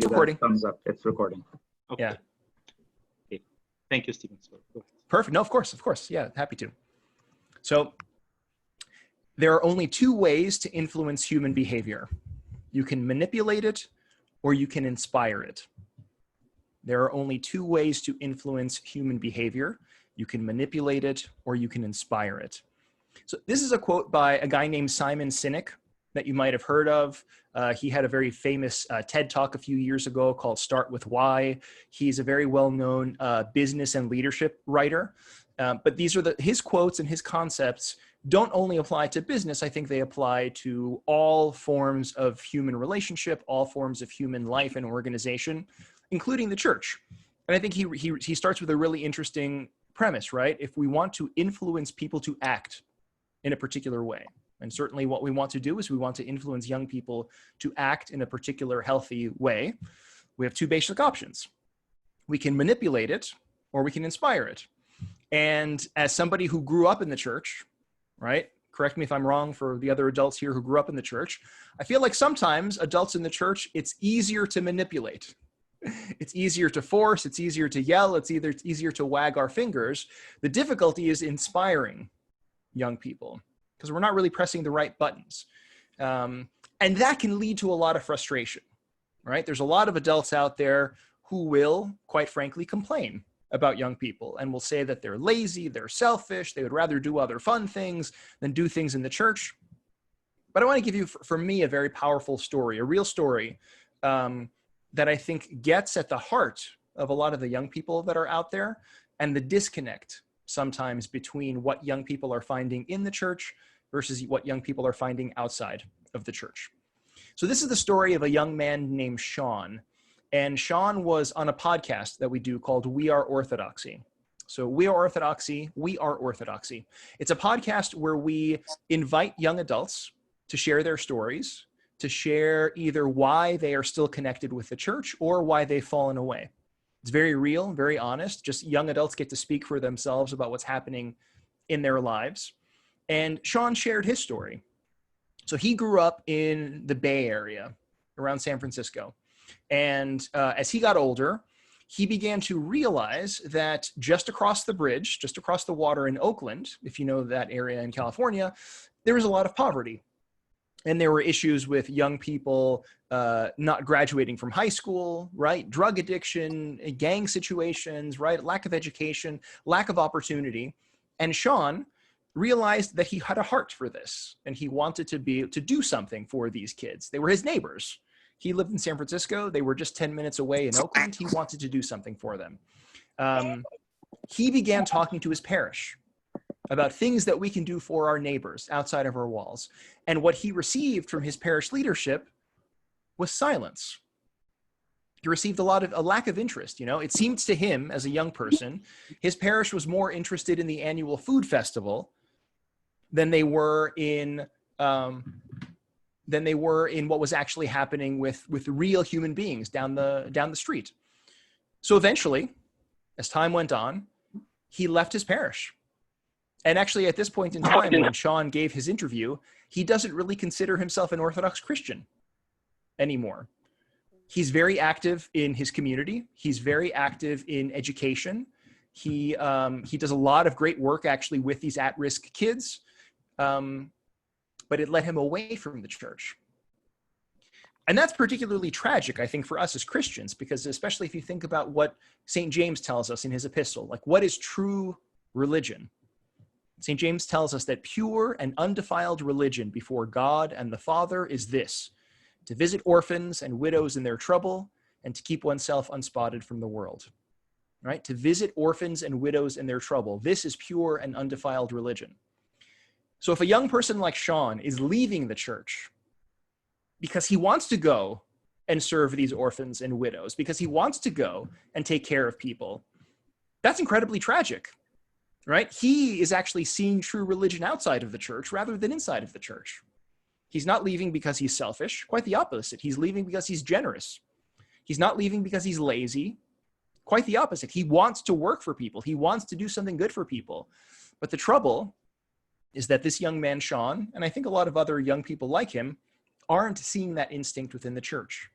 Recording. Thumbs up. It's recording. Okay. Yeah. Okay. Thank you, Stephen. Go ahead. Perfect. No, of course. Yeah, happy to. So there are only two ways to influence human behavior. You can manipulate it or you can inspire it. There are only two ways to influence human behavior. You can manipulate it or you can inspire it. So this is a quote by a guy named Simon Sinek that you might have heard of. He had a very famous TED Talk a few years ago called Start With Why. He's a very well-known business and leadership writer. But these are his quotes and his concepts don't only apply to business. I think they apply to all forms of human relationship, all forms of human life and organization, including the church. And I think he starts with a really interesting premise, right? If we want to influence people to act in a particular way, and certainly what we want to do is we want to influence young people to act in a particular healthy way, we have two basic options. We can manipulate it or we can inspire it. And as somebody who grew up in the church, right? Correct me if I'm wrong for the other adults here who grew up in the church. I feel like sometimes adults in the church, it's easier to manipulate. It's easier to force, it's easier to yell, it's easier to wag our fingers. The difficulty is inspiring young people because we're not really pressing the right buttons. And that can lead to a lot of frustration, right? There's a lot of adults out there who will, quite frankly, complain about young people and will say that they're lazy, they're selfish, they would rather do other fun things than do things in the church. But I want to give you, for me, a very powerful story, a real story that I think gets at the heart of a lot of the young people that are out there and the disconnect sometimes between what young people are finding in the church versus what young people are finding outside of the church. So this is the story of a young man named Sean. And Sean was on a podcast that we do called We Are Orthodoxy. So We Are Orthodoxy. It's a podcast where we invite young adults to share their stories, to share either why they are still connected with the church or why they've fallen away. It's very real, very honest. Just young adults get to speak for themselves about what's happening in their lives. And Sean shared his story. So he grew up in the Bay Area around San Francisco. And as he got older, he began to realize that just across the bridge, just across the water in Oakland, if you know that area in California, there was a lot of poverty. And there were issues with young people not graduating from high school, right? Drug addiction, gang situations, right? Lack of education, lack of opportunity. And Sean realized that he had a heart for this and he wanted to do something for these kids. They were his neighbors. He lived in San Francisco. They were just 10 minutes away in Oakland. He wanted to do something for them. He began talking to his parish about things that we can do for our neighbors outside of our walls. And what he received from his parish leadership was silence. He received a lack of interest. You know, it seemed to him as a young person, his parish was more interested in the annual food festival than they were in what was actually happening with real human beings down the street. So eventually, as time went on, he left his parish. And actually at this point in time, when Sean gave his interview, he doesn't really consider himself an Orthodox Christian anymore. He's very active in his community. He's very active in education. He does a lot of great work actually with these at-risk kids. But it led him away from the church. And that's particularly tragic, I think, for us as Christians, because especially if you think about what St. James tells us in his epistle, like what is true religion? St. James tells us that pure and undefiled religion before God and the Father is this: to visit orphans and widows in their trouble and to keep oneself unspotted from the world. Right? To visit orphans and widows in their trouble. This is pure and undefiled religion. So if a young person like Sean is leaving the church because he wants to go and serve these orphans and widows, because he wants to go and take care of people, that's incredibly tragic, right? He is actually seeing true religion outside of the church rather than inside of the church. He's not leaving because he's selfish, quite the opposite. He's leaving because he's generous. He's not leaving because he's lazy, quite the opposite. He wants to work for people. He wants to do something good for people. But the trouble is that this young man, Sean, and I think a lot of other young people like him, aren't seeing that instinct within the church.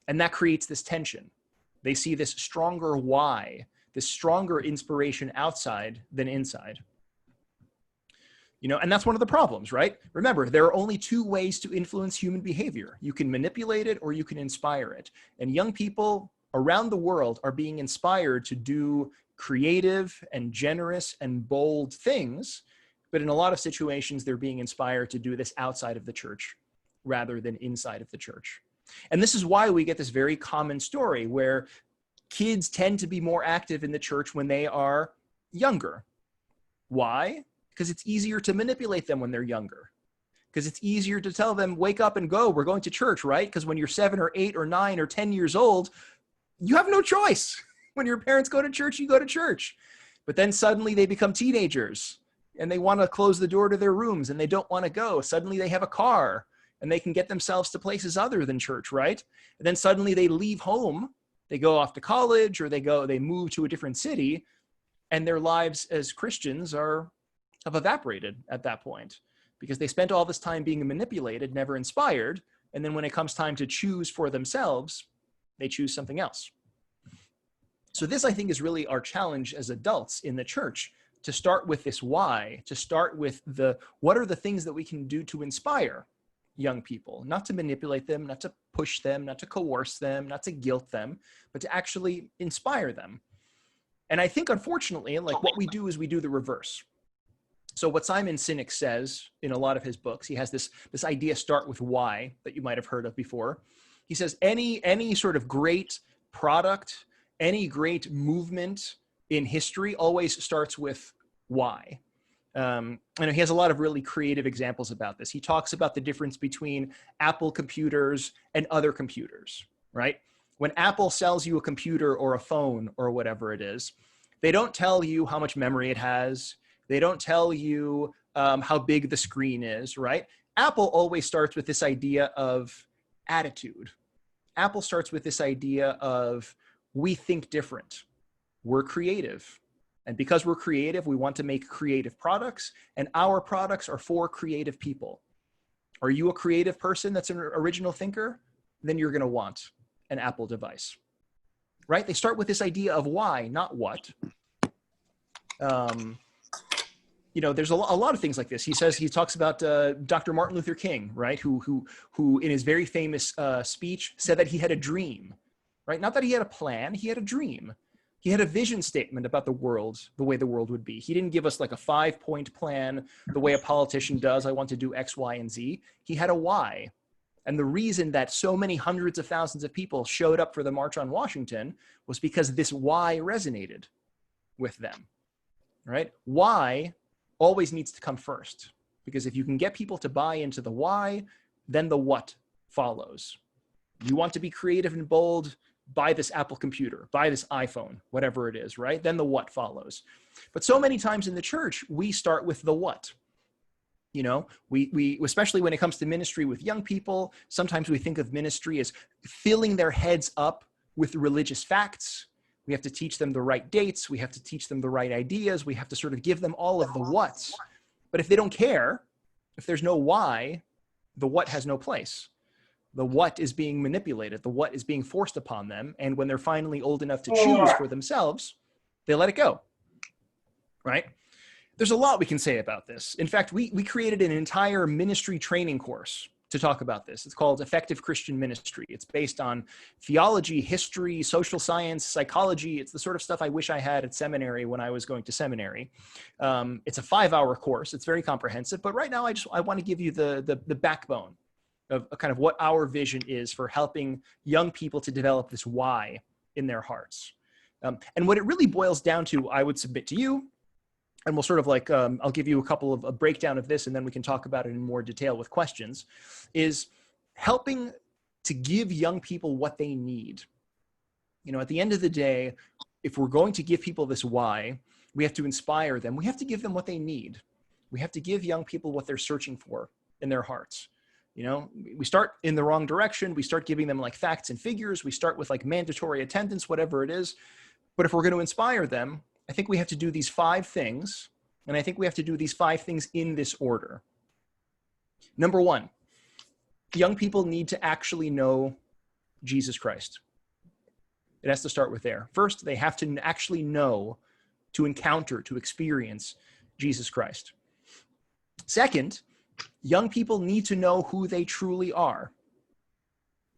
And that creates this tension. They see this stronger why, this stronger inspiration outside than inside. You know, and that's one of the problems, right? Remember, there are only two ways to influence human behavior. You can manipulate it or you can inspire it. And young people around the world are being inspired to do creative and generous and bold things. But in a lot of situations, they're being inspired to do this outside of the church rather than inside of the church. And this is why we get this very common story where kids tend to be more active in the church when they are younger. Why? Because it's easier to manipulate them when they're younger. Because it's easier to tell them, wake up and go, we're going to church, right? Because when you're 7 or 8 or 9 or 10 years old, you have no choice. When your parents go to church, you go to church. But then suddenly they become teenagers and they want to close the door to their rooms and they don't want to go. Suddenly they have a car and they can get themselves to places other than church, right? And then suddenly they leave home, they go off to college or they move to a different city, and their lives as Christians have evaporated at that point because they spent all this time being manipulated, never inspired. And then when it comes time to choose for themselves, they choose something else. So this, I think, is really our challenge as adults in the church, to start with this why, to start with what are the things that we can do to inspire young people, not to manipulate them, not to push them, not to coerce them, not to guilt them, but to actually inspire them. And I think, unfortunately, like what we do is we do the reverse. So what Simon Sinek says in a lot of his books, he has this idea, start with why, that you might have heard of before. He says any sort of great product, any great movement in history always starts with why. And he has a lot of really creative examples about this. He talks about the difference between Apple computers and other computers, right? When Apple sells you a computer or a phone or whatever it is, they don't tell you how much memory it has. They don't tell you how big the screen is, right? Apple always starts with this idea of attitude. Apple starts with this idea of, we think different. We're creative. And because we're creative, we want to make creative products, and our products are for creative people. Are you a creative person that's an original thinker? Then you're going to want an Apple device, right? They start with this idea of why, not what. You know, there's a lot of things like this. He talks about Dr. Martin Luther King, right? Who in his very famous speech said that he had a dream, right? Not that he had a plan, he had a dream. He had a vision statement about the world, the way the world would be. He didn't give us like a 5-point plan the way a politician does. I want to do X, Y, and Z. He had a why. And the reason that so many hundreds of thousands of people showed up for the March on Washington was because this why resonated with them, right? Why always needs to come first, because if you can get people to buy into the why, then the what follows. You want to be creative and bold, buy this Apple computer, buy this iPhone, whatever it is, right? Then the what follows. But so many times in the church, we start with the what. You know, we especially when it comes to ministry with young people, sometimes we think of ministry as filling their heads up with religious facts. We have to teach them the right dates. We have to teach them the right ideas. We have to sort of give them all of the whats. But if they don't care, if there's no why, the what has no place. The what is being manipulated. The what is being forced upon them. And when they're finally old enough to choose for themselves, they let it go, right? There's a lot we can say about this. In fact, we created an entire ministry training course to talk about this. It's called Effective Christian Ministry. It's based on theology, history, social science, psychology. It's the sort of stuff I wish I had at seminary when I was going to seminary. It's a 5-hour course. It's very comprehensive. But right now, I want to give you the backbone of kind of what our vision is for helping young people to develop this why in their hearts. And what it really boils down to, I would submit to you, and we'll sort of like, I'll give you a breakdown of this, and then we can talk about it in more detail with questions, is helping to give young people what they need. You know, at the end of the day, if we're going to give people this why, we have to inspire them. We have to give them what they need. We have to give young people what they're searching for in their hearts. You know, we start in the wrong direction. We start giving them like facts and figures. We start with like mandatory attendance, whatever it is. But if we're going to inspire them, I think we have to do these 5 things. And I think we have to do these 5 things in this order. Number 1, young people need to actually know Jesus Christ. It has to start with there. First, they have to actually know, to encounter, to experience Jesus Christ. Second, young people need to know who they truly are.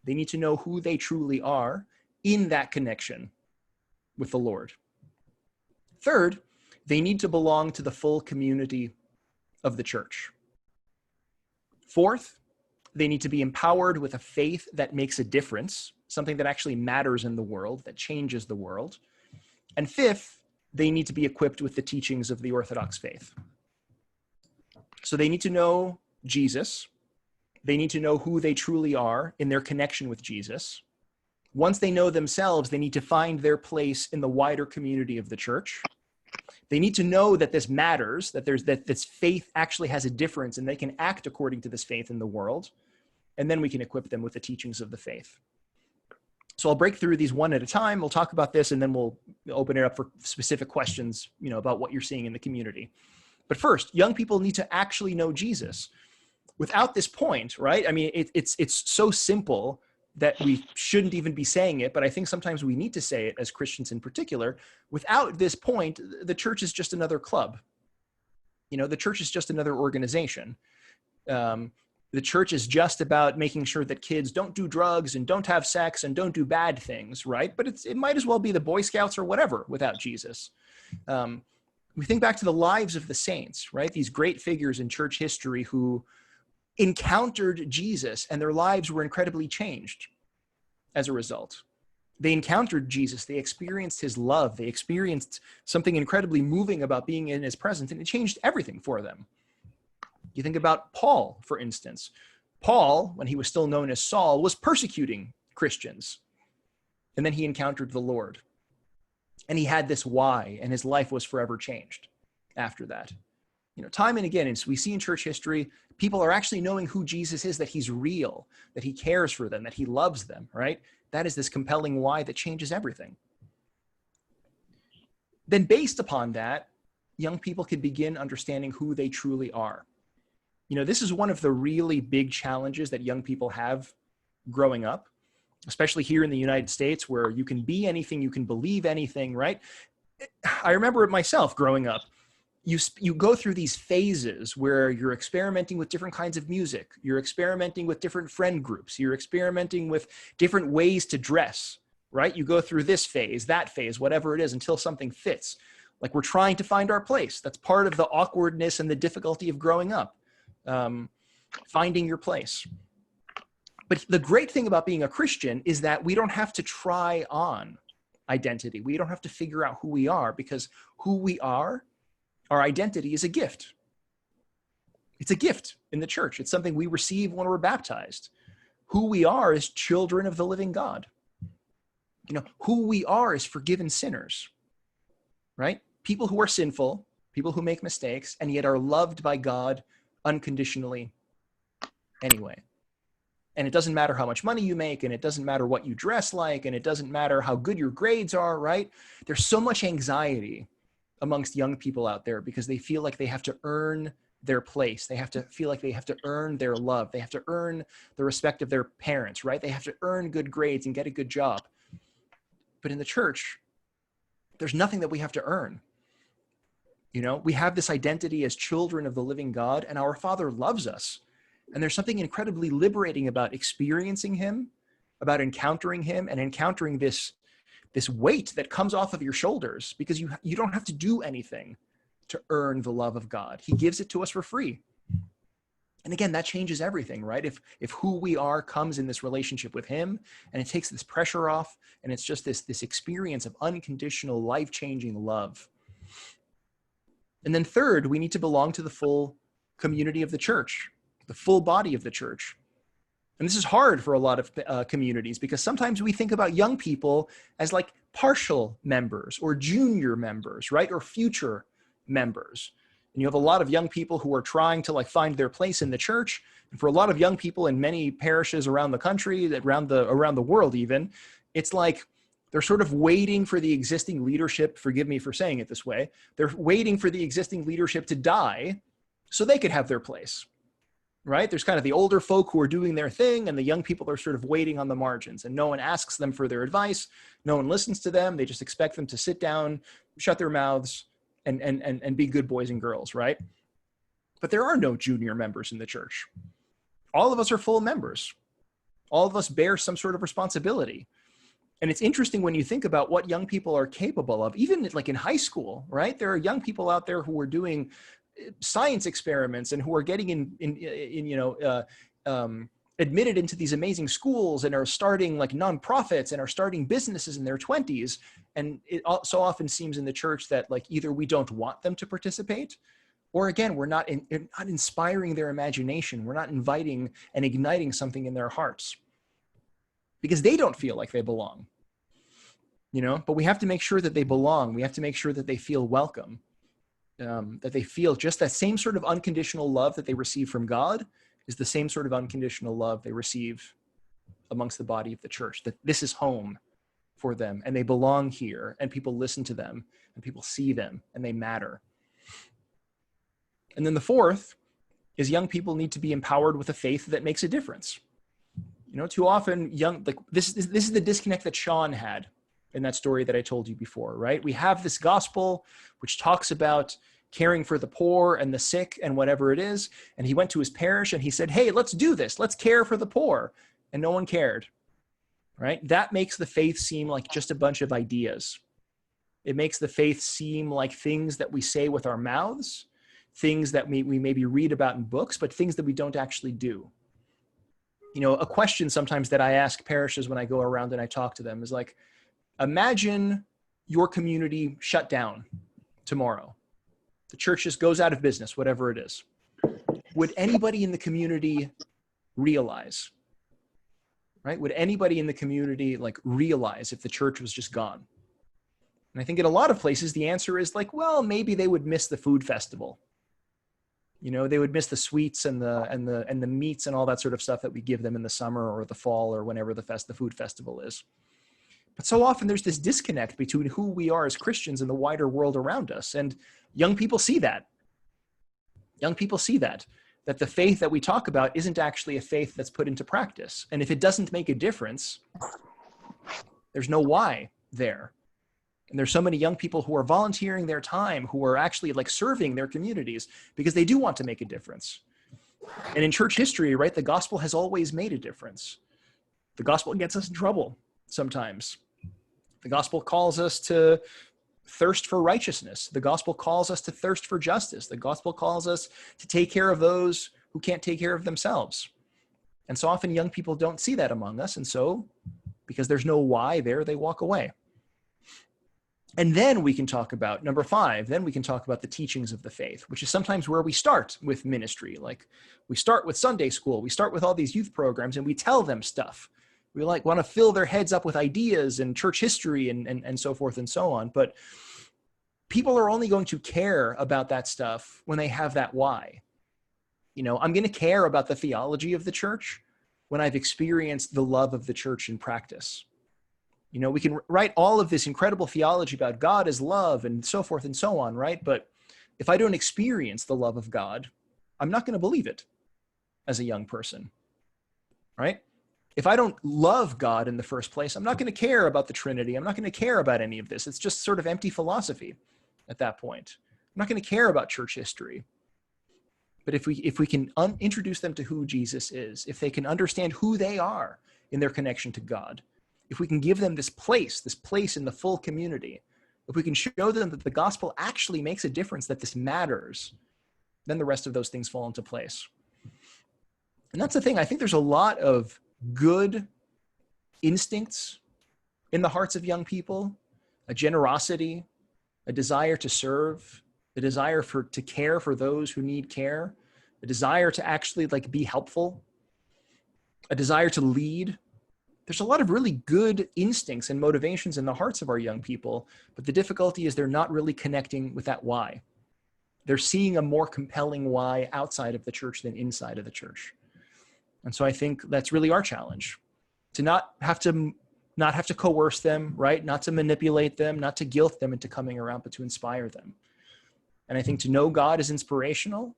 They need to know who they truly are in that connection with the Lord. Third, they need to belong to the full community of the church. Fourth, they need to be empowered with a faith that makes a difference, something that actually matters in the world, that changes the world. And fifth, they need to be equipped with the teachings of the Orthodox faith. So they need to know Jesus. They need to know who they truly are in their connection with Jesus. Once they know themselves, they need to find their place in the wider community of the church. They need to know that this matters, that this faith actually has a difference, and they can act according to this faith in the world. And then we can equip them with the teachings of the faith. So I'll break through these one at a time. We'll talk about this, and then we'll open it up for specific questions, about what you're seeing in the community. But first, young people need to actually know Jesus. Without this point, right? I mean, it's so simple that we shouldn't even be saying it, but I think sometimes we need to say it as Christians in particular. Without this point, the church is just another club. The church is just another organization. The church is just about making sure that kids don't do drugs and don't have sex and don't do bad things, right? But it might as well be the Boy Scouts or whatever without Jesus. We think back to the lives of the saints, right? These great figures in church history who encountered Jesus, and their lives were incredibly changed as a result. They encountered Jesus. They experienced his love. They experienced something incredibly moving about being in his presence, and it changed everything for them. You think about Paul, for instance. Paul, when he was still known as Saul, was persecuting Christians. And then he encountered the Lord. And he had this why, and his life was forever changed after that. Time and again, as we see in church history, people are actually knowing who Jesus is, that he's real, that he cares for them, that he loves them, right? That is this compelling why that changes everything. Then based upon that, young people can begin understanding who they truly are. This is one of the really big challenges that young people have growing up, especially here in the United States, where you can be anything, you can believe anything, right? I remember it myself growing up. You go through these phases where you're experimenting with different kinds of music. You're experimenting with different friend groups. You're experimenting with different ways to dress, right? You go through this phase, that phase, whatever it is, until something fits. Like we're trying to find our place. That's part of the awkwardness and the difficulty of growing up, finding your place. But the great thing about being a Christian is that we don't have to try on identity. We don't have to figure out who we are, because who we are, our identity, is a gift. It's a gift in the church. It's something we receive when we're baptized. Who we are is children of the living God. Who we are is forgiven sinners, right? People who are sinful, people who make mistakes, and yet are loved by God unconditionally anyway. And it doesn't matter how much money you make, and it doesn't matter what you dress like, and it doesn't matter how good your grades are, right? There's so much anxiety amongst young people out there because they feel like they have to earn their place. They have to feel like they have to earn their love. They have to earn the respect of their parents, right? They have to earn good grades and get a good job. But in the church, there's nothing that we have to earn. We have this identity as children of the living God, and our Father loves us. And there's something incredibly liberating about experiencing him, about encountering him, and encountering this weight that comes off of your shoulders, because you don't have to do anything to earn the love of God. He gives it to us for free. And again, that changes everything, right? If who we are comes in this relationship with him, and it takes this pressure off, and it's just this experience of unconditional, life-changing love. And then third, we need to belong to the full community of the church, the full body of the church. And this is hard for a lot of communities, because sometimes we think about young people as like partial members or junior members, right? Or future members. And you have a lot of young people who are trying to find their place in the church. And for a lot of young people in many parishes around the country, around the world even, it's like they're sort of waiting for the existing leadership, forgive me for saying it this way, they're waiting for the existing leadership to die so they could have their place. right? There's kind of the older folk who are doing their thing, and the young people are sort of waiting on the margins, and no one asks them for their advice. No one listens to them. They just expect them to sit down, shut their mouths, and be good boys and girls, right? But there are no junior members in the church. All of us are full members. All of us bear some sort of responsibility. And it's interesting when you think about what young people are capable of, even like in high school, right? There are young people out there who are doing science experiments and who are getting admitted into these amazing schools and are starting like nonprofits and are starting businesses in their 20s. And it so often seems in the church that like either we don't want them to participate, or again, we're not inspiring their imagination. We're not inviting and igniting something in their hearts because they don't feel like they belong, but we have to make sure that they belong. We have to make sure that they feel welcome, that they feel just that same sort of unconditional love that they receive from God is the same sort of unconditional love they receive amongst the body of the church, that this is home for them and they belong here and people listen to them and people see them and they matter. And then the fourth is young people need to be empowered with a faith that makes a difference. Too often this is the disconnect that Sean had in that story that I told you before, right? We have this gospel which talks about caring for the poor and the sick and whatever it is. And he went to his parish and he said, hey, let's do this. Let's care for the poor. And no one cared, right? That makes the faith seem like just a bunch of ideas. It makes the faith seem like things that we say with our mouths, things that we maybe read about in books, but things that we don't actually do. A question sometimes that I ask parishes when I go around and I talk to them is like, imagine your community shut down tomorrow. The church just goes out of business, whatever it is. Would anybody in the community realize, right? Would anybody in the community realize if the church was just gone? And I think in a lot of places, the answer is well, maybe they would miss the food festival. They would miss the sweets and the meats and all that sort of stuff that we give them in the summer or the fall or whenever the food festival is. But so often there's this disconnect between who we are as Christians and the wider world around us. And young people see that. Young people see that the faith that we talk about isn't actually a faith that's put into practice. And if it doesn't make a difference, there's no why there. And there's so many young people who are volunteering their time, who are actually serving their communities because they do want to make a difference. And in church history, right, the gospel has always made a difference. The gospel gets us in trouble sometimes. The gospel calls us to thirst for righteousness. The gospel calls us to thirst for justice. The gospel calls us to take care of those who can't take care of themselves. And so often young people don't see that among us. And so because there's no why there, they walk away. And then we can talk about number 5, then we can talk about the teachings of the faith, which is sometimes where we start with ministry. We start with Sunday school, we start with all these youth programs and we tell them stuff. We want to fill their heads up with ideas and church history and so forth and so on. But people are only going to care about that stuff when they have that why. I'm going to care about the theology of the church when I've experienced the love of the church in practice. We can write all of this incredible theology about God as love and so forth and so on, right? But if I don't experience the love of God, I'm not going to believe it as a young person, right? If I don't love God in the first place, I'm not going to care about the Trinity. I'm not going to care about any of this. It's just sort of empty philosophy at that point. I'm not going to care about church history. But if we can introduce them to who Jesus is, if they can understand who they are in their connection to God, if we can give them this place in the full community, if we can show them that the gospel actually makes a difference, that this matters, then the rest of those things fall into place. And that's the thing. I think there's a lot of good instincts in the hearts of young people, a generosity, a desire to serve, a desire to care for those who need care, a desire to actually be helpful, a desire to lead. There's a lot of really good instincts and motivations in the hearts of our young people, but the difficulty is they're not really connecting with that why. They're seeing a more compelling why outside of the church than inside of the church. And so I think that's really our challenge, to not have to coerce them, right? Not to manipulate them, not to guilt them into coming around, but to inspire them. And I think to know God is inspirational.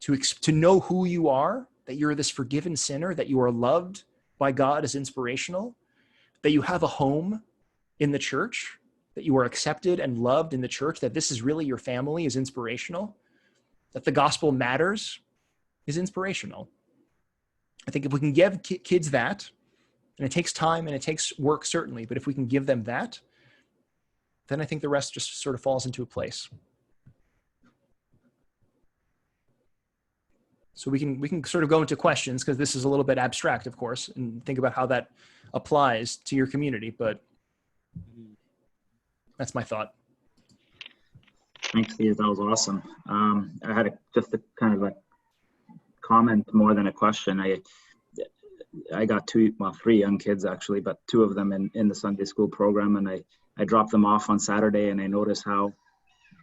to know who you are, that you're this forgiven sinner, that you are loved by God is inspirational, that you have a home in the church, that you are accepted and loved in the church, that this is really your family is inspirational, that the gospel matters is inspirational. I think if we can give kids that, and it takes time and it takes work certainly, but if we can give them that, then I think the rest just sort of falls into a place. So we can sort of go into questions, because this is a little bit abstract, of course, and think about how that applies to your community, but that's my thought. Thanks, Steve. That was awesome. I had just a kind of a comment more than a question. I got three young kids actually, but two of them in the Sunday school program, and I dropped them off on Saturday, and I noticed how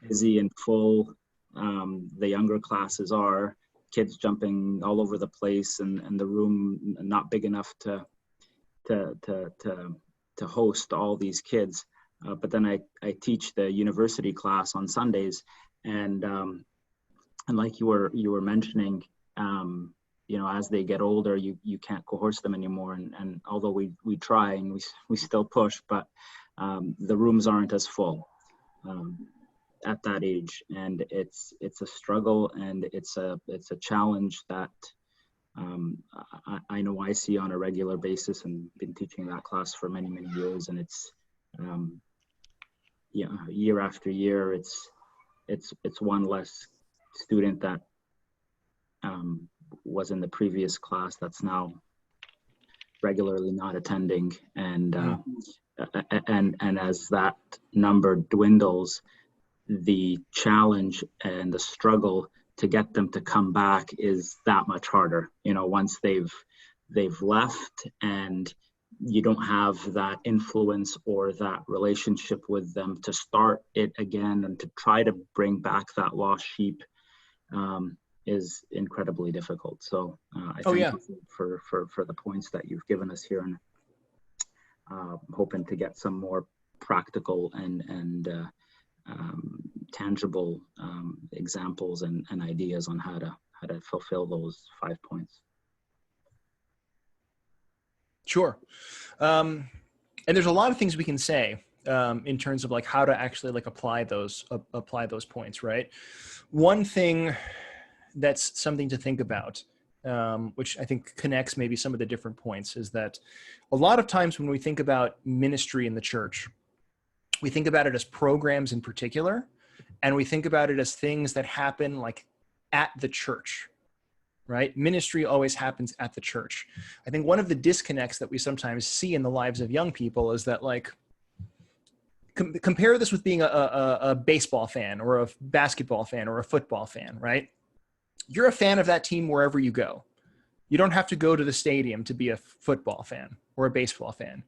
busy and full the younger classes are. Kids jumping all over the place, and the room not big enough to host all these kids. But then I teach the university class on Sundays, and like you were mentioning, as they get older, you can't coerce them anymore, and although we try and we still push, but the rooms aren't as full at that age, and it's a struggle, and it's a challenge that I know I see on a regular basis, and been teaching that class for many years, and it's year after year it's one less student that was in the previous class that's now regularly not attending, and as that number dwindles, the challenge and the struggle to get them to come back is that much harder. Once they've left, and you don't have that influence or that relationship with them to start it again and to try to bring back that lost sheep is incredibly difficult. So I thank you for the points that you've given us here, and hoping to get some more practical and tangible examples and ideas on how to fulfill those 5 points. Sure. And there's a lot of things we can say in terms of like how to actually like apply those points, right? One thing that's something to think about, which I think connects maybe some of the different points, is that a lot of times when we think about ministry in the church, we think about it as programs in particular, and we think about it as things that happen like at the church, right? Ministry always happens at the church. I think one of the disconnects that we sometimes see in the lives of young people is that, like, compare this with being a baseball fan or a basketball fan or a football fan, right? You're a fan of that team wherever you go. You don't have to go to the stadium to be a football fan or a baseball fan.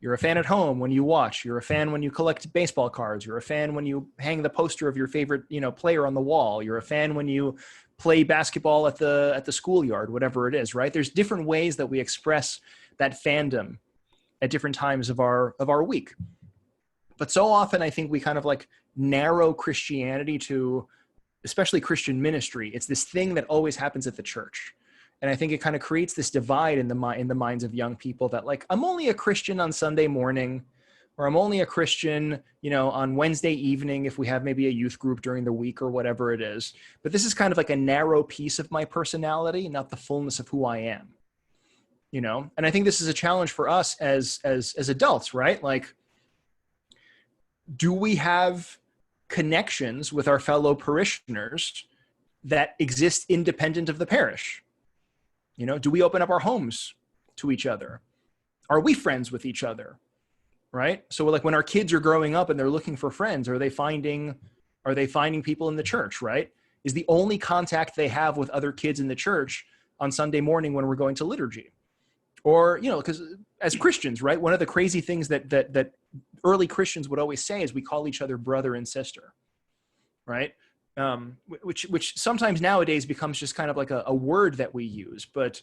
You're a fan at home when you watch. You're a fan when you collect baseball cards. You're a fan when you hang the poster of your favorite, player on the wall. You're a fan when you play basketball at the schoolyard, whatever it is, right? There's different ways that we express that fandom at different times of our week. But so often I think we kind of like narrow Christianity to, especially Christian ministry. It's this thing that always happens at the church. And I think it kind of creates this divide in the minds of young people that, like, I'm only a Christian on Sunday morning, or I'm only a Christian, on Wednesday evening if we have maybe a youth group during the week or whatever it is. But this is kind of like a narrow piece of my personality, not the fullness of who I am, And I think this is a challenge for us as adults, right? Like, do we have connections with our fellow parishioners that exist independent of the parish? Do we open up our homes to each other? Are we friends with each other? Right? So like when our kids are growing up and they're looking for friends, are they finding people in the church, right? Is the only contact they have with other kids in the church on Sunday morning when we're going to liturgy? Or, because as Christians, right, one of the crazy things that early Christians would always say is we call each other brother and sister, right? Which sometimes nowadays becomes just kind of like a word that we use, but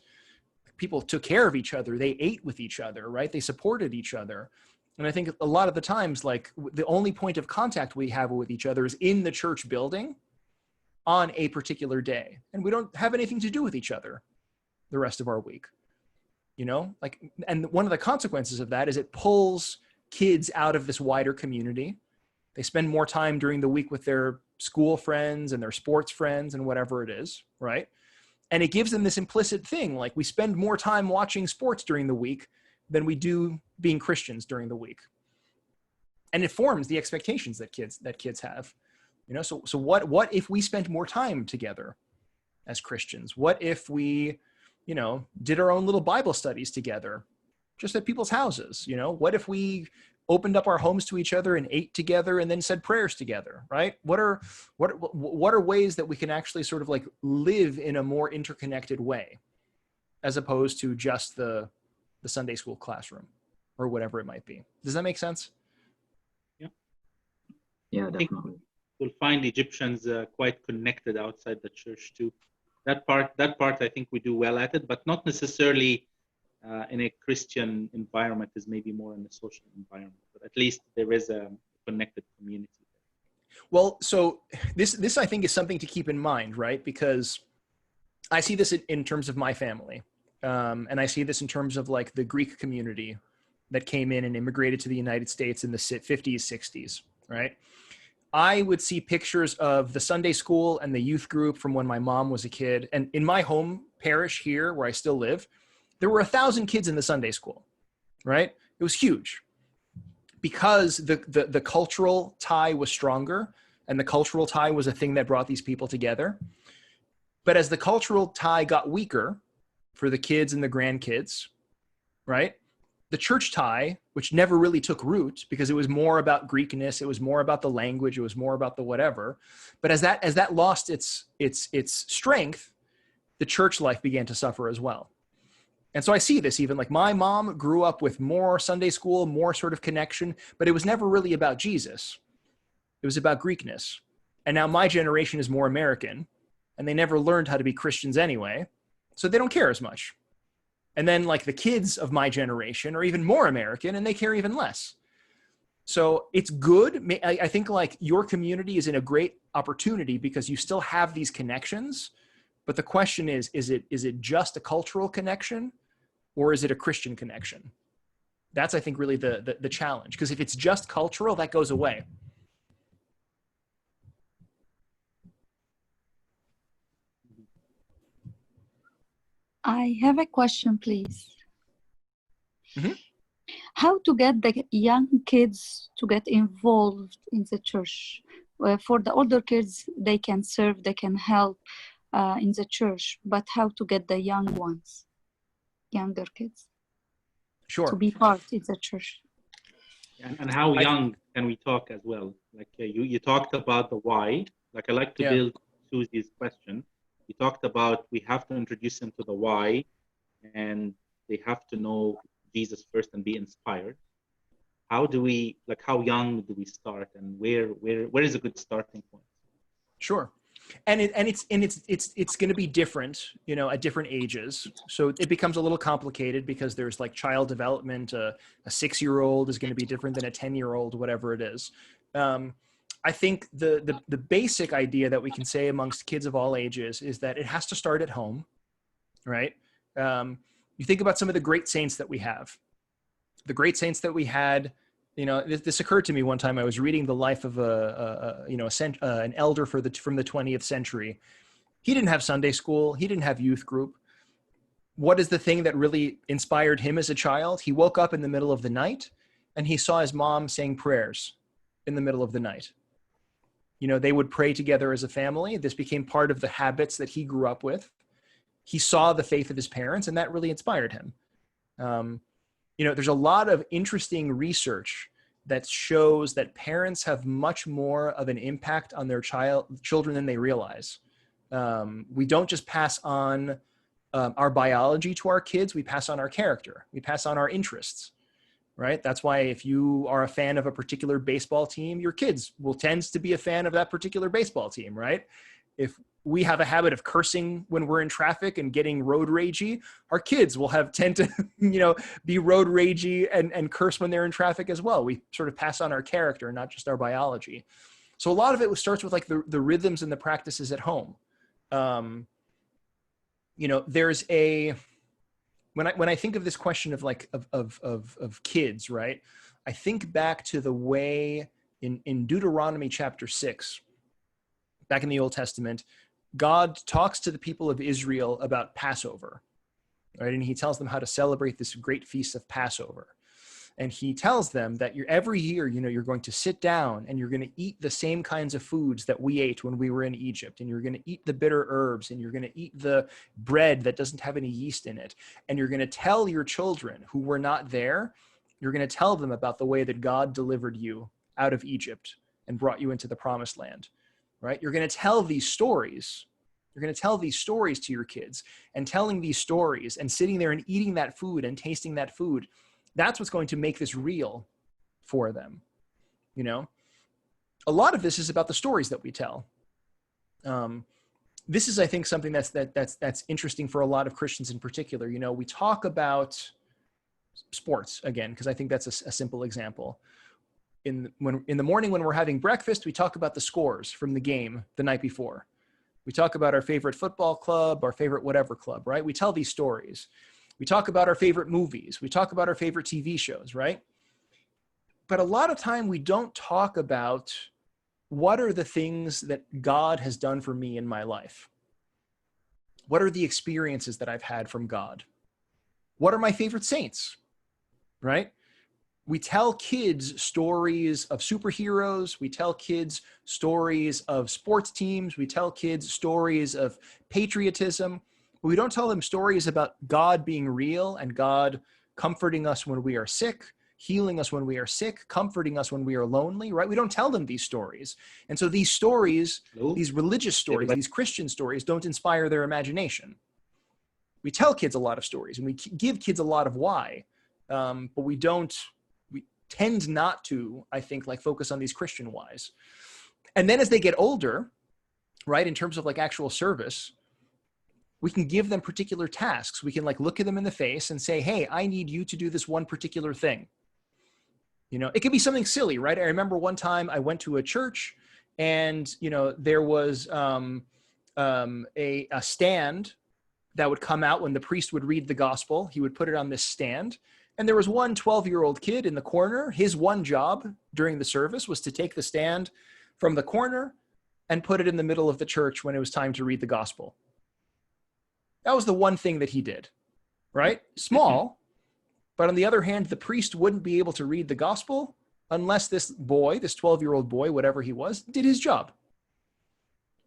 people took care of each other. They ate with each other, right? They supported each other. And I think a lot of the times, like, the only point of contact we have with each other is in the church building on a particular day, and we don't have anything to do with each other the rest of our week. You know, like, and one of the consequences of that is it pulls kids out of this wider community. They spend more time during the week with their school friends and their sports friends and whatever it is, right? And it gives them this implicit thing, like we spend more time watching sports during the week than we do being Christians during the week. And it forms the expectations that kids have. You know, so what if we spent more time together as Christians? What if we, you know, did our own little Bible studies together, just at people's houses? You know, what if we opened up our homes to each other and ate together and then said prayers together, right? What are ways that we can actually sort of like live in a more interconnected way, as opposed to just the Sunday school classroom or whatever it might be? Does that make sense? Yeah, definitely. You'll find Egyptians quite connected outside the church too. That part, I think we do well at it, but not necessarily in a Christian environment. Is maybe more in a social environment, but at least there is a connected community. Well, so this I think is something to keep in mind, right? Because I see this in terms of my family, and I see this in terms of like the Greek community that came in and immigrated to the United States in the 50s, 60s, right? I would see pictures of the Sunday school and the youth group from when my mom was a kid. And in my home parish here, where I still live, there were 1,000 kids in the Sunday school, right? It was huge because the cultural tie was stronger, and the cultural tie was a thing that brought these people together. But as the cultural tie got weaker for the kids and the grandkids, right? The church tie, which never really took root because it was more about Greekness, it was more about the language, it was more about the whatever. But as that lost its strength, the church life began to suffer as well. And so I see this even like my mom grew up with more Sunday school, more sort of connection, but it was never really about Jesus. It was about Greekness. And now my generation is more American, and they never learned how to be Christians anyway, so they don't care as much. And then like the kids of my generation are even more American, and they care even less. So it's good. I think like your community is in a great opportunity because you still have these connections. But the question is it just a cultural connection, or is it a Christian connection? That's, I think, really the challenge. Because if it's just cultural, that goes away. I have a question, please. Mm-hmm. How to get the young kids to get involved in the church? For the older kids, they can serve, they can help in the church, but how to get the young ones, younger kids, to be part in the church? And how young can we talk as well? Like you talked about the why. Like I like to build Susie's question. You talked about we have to introduce them to the why, and they have to know Jesus first and be inspired. How do we, like, how young do we start, and where is a good starting point? Sure. And it's going to be different, you know, at different ages. So it becomes a little complicated because there's like child development. A 6-year-old is going to be different than a 10-year-old, whatever it is. I think the basic idea that we can say amongst kids of all ages is that it has to start at home, right? You think about some of the great saints that we have. The great saints that we had, you know, this occurred to me one time. I was reading the life of an elder from the 20th century. He didn't have Sunday school. He didn't have youth group. What is the thing that really inspired him as a child? He woke up in the middle of the night and he saw his mom saying prayers in the middle of the night. You know, they would pray together as a family. This became part of the habits that he grew up with. He saw the faith of his parents, and that really inspired him. You know, there's a lot of interesting research that shows that parents have much more of an impact on their children than they realize. We don't just pass on our biology to our kids, we pass on our character. We pass on our interests. Right? That's why if you are a fan of a particular baseball team, your kids will tend to be a fan of that particular baseball team, right? If we have a habit of cursing when we're in traffic and getting road ragey, our kids will tend to, you know, be road ragey and curse when they're in traffic as well. We sort of pass on our character, not just our biology. So a lot of it starts with like the rhythms and the practices at home. You know, there's a, when I think of this question of like, of kids, right? I think back to the way in Deuteronomy chapter 6, back in the Old Testament, God talks to the people of Israel about Passover, right? And he tells them how to celebrate this great feast of Passover. And he tells them that every year, you know, you're going to sit down and you're going to eat the same kinds of foods that we ate when we were in Egypt. And you're going to eat the bitter herbs, and you're going to eat the bread that doesn't have any yeast in it. And you're going to tell your children who were not there, you're going to tell them about the way that God delivered you out of Egypt and brought you into the promised land, right? You're going to tell these stories. You're going to tell these stories to your kids, and telling these stories and sitting there and eating that food and tasting that food. That's what's going to make this real for them. You know, a lot of this is about the stories that we tell. This is, I think, something that's interesting for a lot of Christians in particular. You know, we talk about sports again, because I think that's a simple example. In the morning when we're having breakfast, we talk about the scores from the game the night before. We talk about our favorite football club, our favorite whatever club, right? We tell these stories. We talk about our favorite movies. We talk about our favorite TV shows, right? But a lot of time we don't talk about what are the things that God has done for me in my life. What are the experiences that I've had from God? What are my favorite saints, right? We tell kids stories of superheroes. We tell kids stories of sports teams. We tell kids stories of patriotism. But we don't tell them stories about God being real and God comforting us when we are sick, healing us when we are sick, comforting us when we are lonely, right? We don't tell them these stories. And so these stories, these religious stories, these Christian stories don't inspire their imagination. We tell kids a lot of stories and we give kids a lot of why, but we tend not to, I think, like focus on these Christian whys. And then as they get older, right, in terms of like actual service, we can give them particular tasks. We can like look at them in the face and say, hey, I need you to do this one particular thing. You know, it could be something silly, right? I remember one time I went to a church and, you know, there was a stand that would come out when the priest would read the gospel. He would put it on this stand. And there was one 12-year-old kid in the corner. His one job during the service was to take the stand from the corner and put it in the middle of the church when it was time to read the gospel. That was the one thing that he did, right? Small, but on the other hand, the priest wouldn't be able to read the gospel unless this boy, this 12-year-old boy, whatever he was, did his job.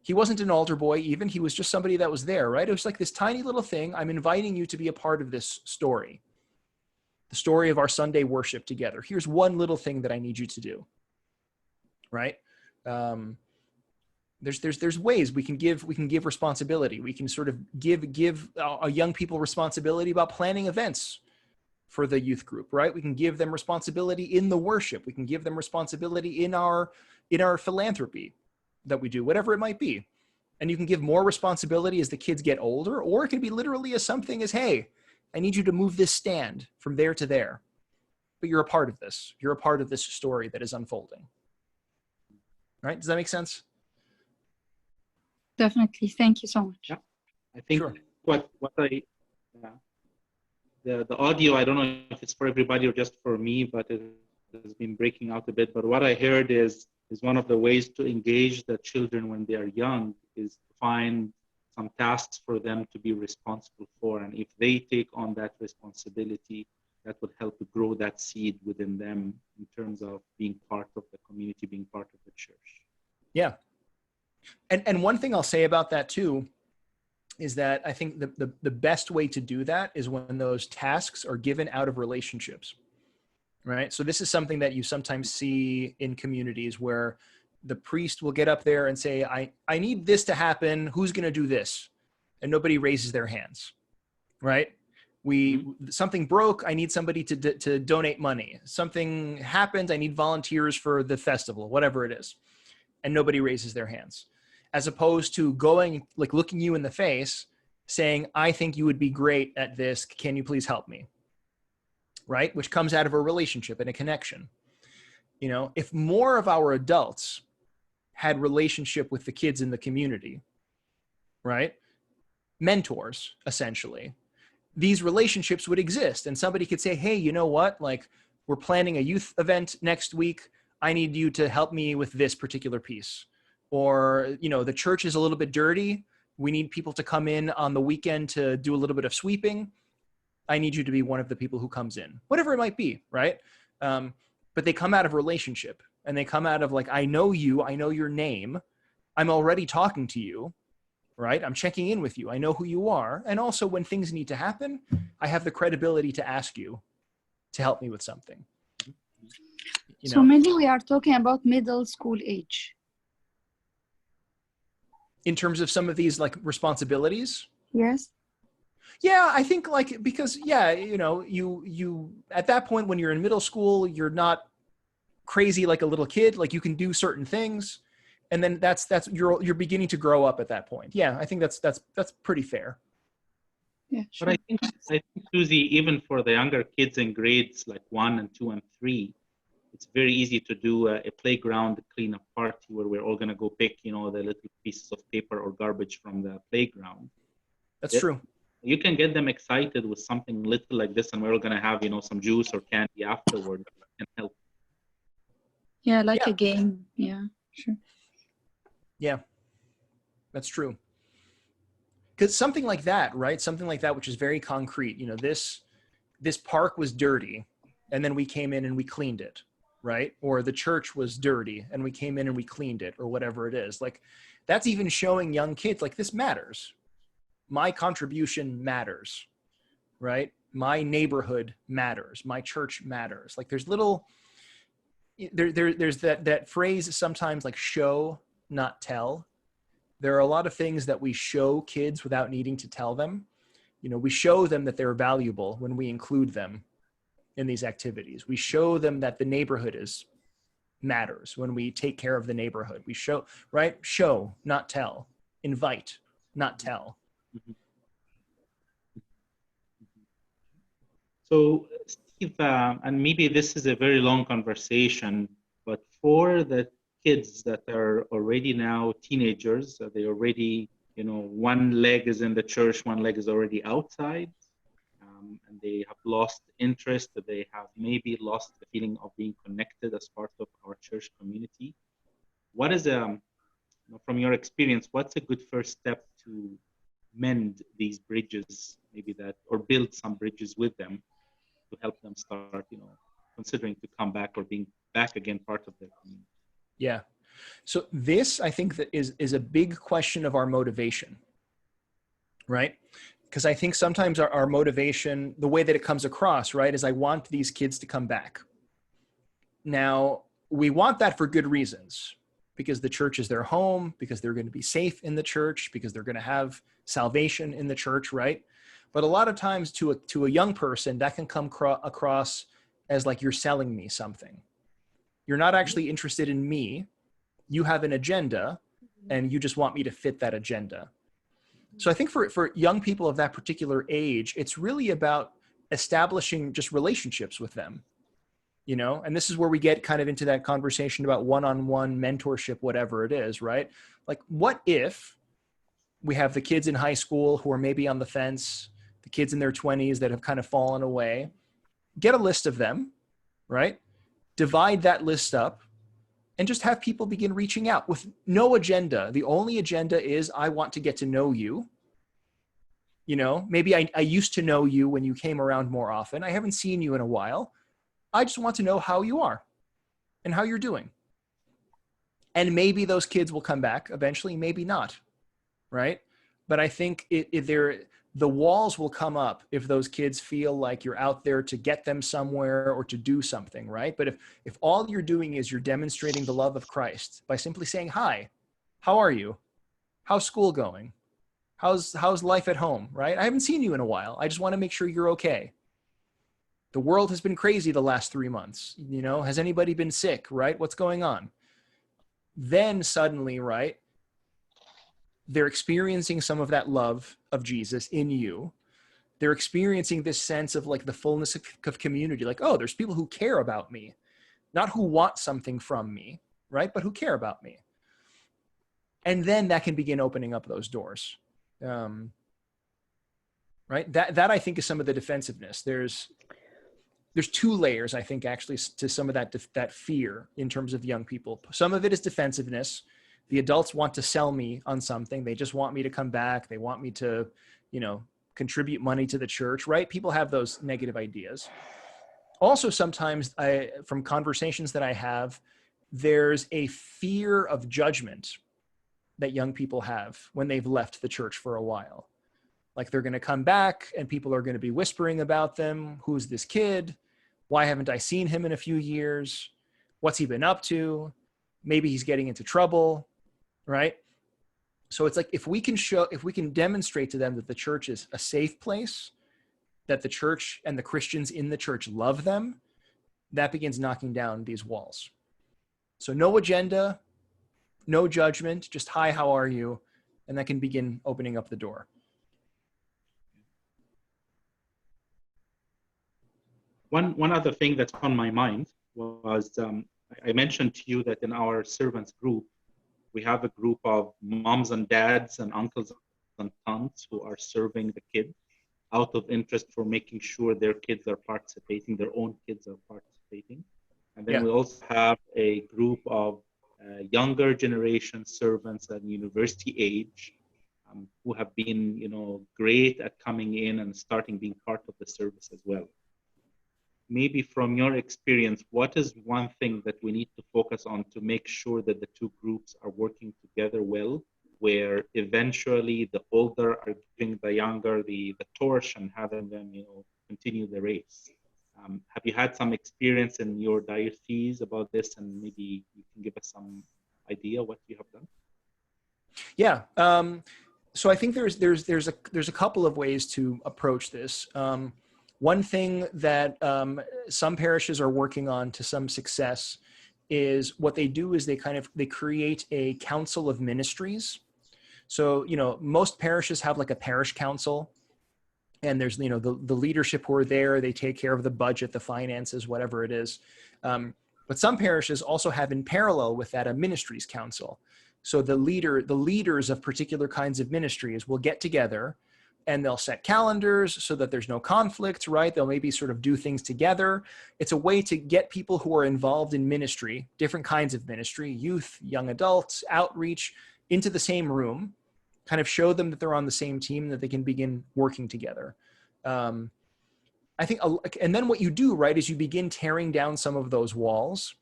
He wasn't an altar boy even. He was just somebody that was there, right? It was like this tiny little thing. I'm inviting you to be a part of this story, the story of our Sunday worship together. Here's one little thing that I need you to do, right? There's ways we can give responsibility. We can sort of give young people responsibility about planning events for the youth group, right? We can give them responsibility in the worship. We can give them responsibility in our philanthropy that we do, whatever it might be. And you can give more responsibility as the kids get older, or it can be literally as something as, hey, I need you to move this stand from there to there. But you're a part of this. You're a part of this story that is unfolding. Right? Does that make sense? Definitely. Thank you so much. Yeah. I think Sure. The audio, I don't know if it's for everybody or just for me, but it has been breaking out a bit. But what I heard is one of the ways to engage the children when they are young is to find some tasks for them to be responsible for. And if they take on that responsibility, that would help to grow that seed within them in terms of being part of the community, being part of the church. Yeah. And one thing I'll say about that too is that I think the best way to do that is when those tasks are given out of relationships, right? So this is something that you sometimes see in communities where the priest will get up there and say, I need this to happen. Who's going to do this? And nobody raises their hands, right? Something broke. I need somebody to donate money. Something happened. I need volunteers for the festival, whatever it is. And nobody raises their hands. As opposed to going, like looking you in the face, saying, I think you would be great at this. Can you please help me? Right? Which comes out of a relationship and a connection. You know, if more of our adults had relationship with the kids in the community, right? Mentors, essentially. These relationships would exist, and somebody could say, hey, you know what? Like, we're planning a youth event next week. I need you to help me with this particular piece. Or, you know, the church is a little bit dirty. We need people to come in on the weekend to do a little bit of sweeping. I need you to be one of the people who comes in, whatever it might be, right? But they come out of relationship, and they come out of like, I know you, I know your name. I'm already talking to you, right? I'm checking in with you. I know who you are. And also when things need to happen, I have the credibility to ask you to help me with something. You know? So maybe we are talking about middle school age. In terms of some of these like responsibilities? Yes. Yeah, I think like, because yeah, you know, you at that point when you're in middle school, you're not crazy like a little kid. Like you can do certain things, and then that's you're beginning to grow up at that point. Yeah, I think that's pretty fair. Yeah, sure. But I think Susie, even for the younger kids in grades like 1 and 2 and 3, it's very easy to do a playground cleanup party where we're all going to go pick, you know, the little pieces of paper or garbage from the playground. That's true. You can get them excited with something little like this, and we're all going to have, you know, some juice or candy afterward that can help. Yeah, like a game. Yeah, sure. Yeah, that's true. Because something like that, right? Something like that, which is very concrete. You know, this park was dirty, and then we came in and we cleaned it, right? Or the church was dirty, and we came in and we cleaned it, or whatever it is. Like, that's even showing young kids, like, this matters. My contribution matters, right? My neighborhood matters. My church matters. Like, there's little, there's that phrase sometimes, like, show, not tell. There are a lot of things that we show kids without needing to tell them. You know, we show them that they're valuable when we include them in these activities. We show them that the neighborhood matters when we take care of the neighborhood. We show, right? Show, not tell. Invite, not tell. So, Steve, and maybe this is a very long conversation, but for the kids that are already now teenagers, they already, you know, one leg is in the church, one leg is already outside, and they have lost interest, they have maybe lost the feeling of being connected as part of our church community. What is, from your experience, what's a good first step to mend these bridges, maybe that, or build some bridges with them to help them start, you know, considering to come back or being back again part of their community? Yeah. So this, I think, that is a big question of our motivation, right? Because I think sometimes our motivation, the way that it comes across, right, is I want these kids to come back. Now, we want that for good reasons, because the church is their home, because they're going to be safe in the church, because they're going to have salvation in the church, right? But a lot of times to a young person, that can come across as like, you're selling me something. You're not actually interested in me. You have an agenda, and you just want me to fit that agenda. So I think for young people of that particular age, it's really about establishing just relationships with them, you know? And this is where we get kind of into that conversation about one-on-one mentorship, whatever it is, right? Like, what if we have the kids in high school who are maybe on the fence, the kids in their 20s that have kind of fallen away? Get a list of them, right? Divide that list up and just have people begin reaching out with no agenda. The only agenda is, I want to get to know you. You know, maybe I used to know you when you came around more often. I haven't seen you in a while. I just want to know how you are and how you're doing. And maybe those kids will come back eventually, maybe not, right? But I think the walls will come up if those kids feel like you're out there to get them somewhere or to do something, right? But if all you're doing is you're demonstrating the love of Christ by simply saying, hi, how are you? How's school going? How's life at home, right? I haven't seen you in a while. I just want to make sure you're okay. The world has been crazy the last 3 months. You know, has anybody been sick, right? What's going on? Then suddenly, right, they're experiencing some of that love of Jesus in you. They're experiencing this sense of like the fullness of community. Like, oh, there's people who care about me, not who want something from me, right? But who care about me. And then that can begin opening up those doors. Right? That I think is some of the defensiveness. There's two layers, I think, actually, to some of that fear in terms of young people. Some of it is defensiveness. The adults want to sell me on something. They just want me to come back. They want me to, contribute money to the church, right? People have those negative ideas. Also, sometimes from conversations that I have, there's a fear of judgment that young people have when they've left the church for a while. Like they're going to come back and people are going to be whispering about them. Who's this kid? Why haven't I seen him in a few years? What's he been up to? Maybe he's getting into trouble, right? So it's like, if we can demonstrate to them that the church is a safe place, that the church and the Christians in the church love them, that begins knocking down these walls. So no agenda, no judgment, just hi, how are you? And that can begin opening up the door. One other thing that's on my mind was I mentioned to you that in our servants group, we have a group of moms and dads and uncles and aunts who are serving the kids out of interest for making sure their kids are participating, their own kids are participating. And then we also have a group of younger generation servants at university age who have been, great at coming in and starting being part of the service as well. Maybe from your experience, what is one thing that we need to focus on to make sure that the two groups are working together well, where eventually the older are giving the younger the torch and having them, continue the race? Have you had some experience in your diocese about this, and maybe you can give us some idea what you have done? Yeah. So I think there's a couple of ways to approach this. One thing that some parishes are working on to some success is what they do is they create a council of ministries. So, most parishes have like a parish council, and there's, the leadership who are there, they take care of the budget, the finances, whatever it is. But some parishes also have in parallel with that a ministries council. So the leaders of particular kinds of ministries will get together and they'll set calendars so that there's no conflict, right? They'll maybe sort of do things together. It's a way to get people who are involved in ministry, different kinds of ministry, youth, young adults, outreach, into the same room, kind of show them that they're on the same team, that they can begin working together. I think, and then what you do, right, is you begin tearing down some of those walls.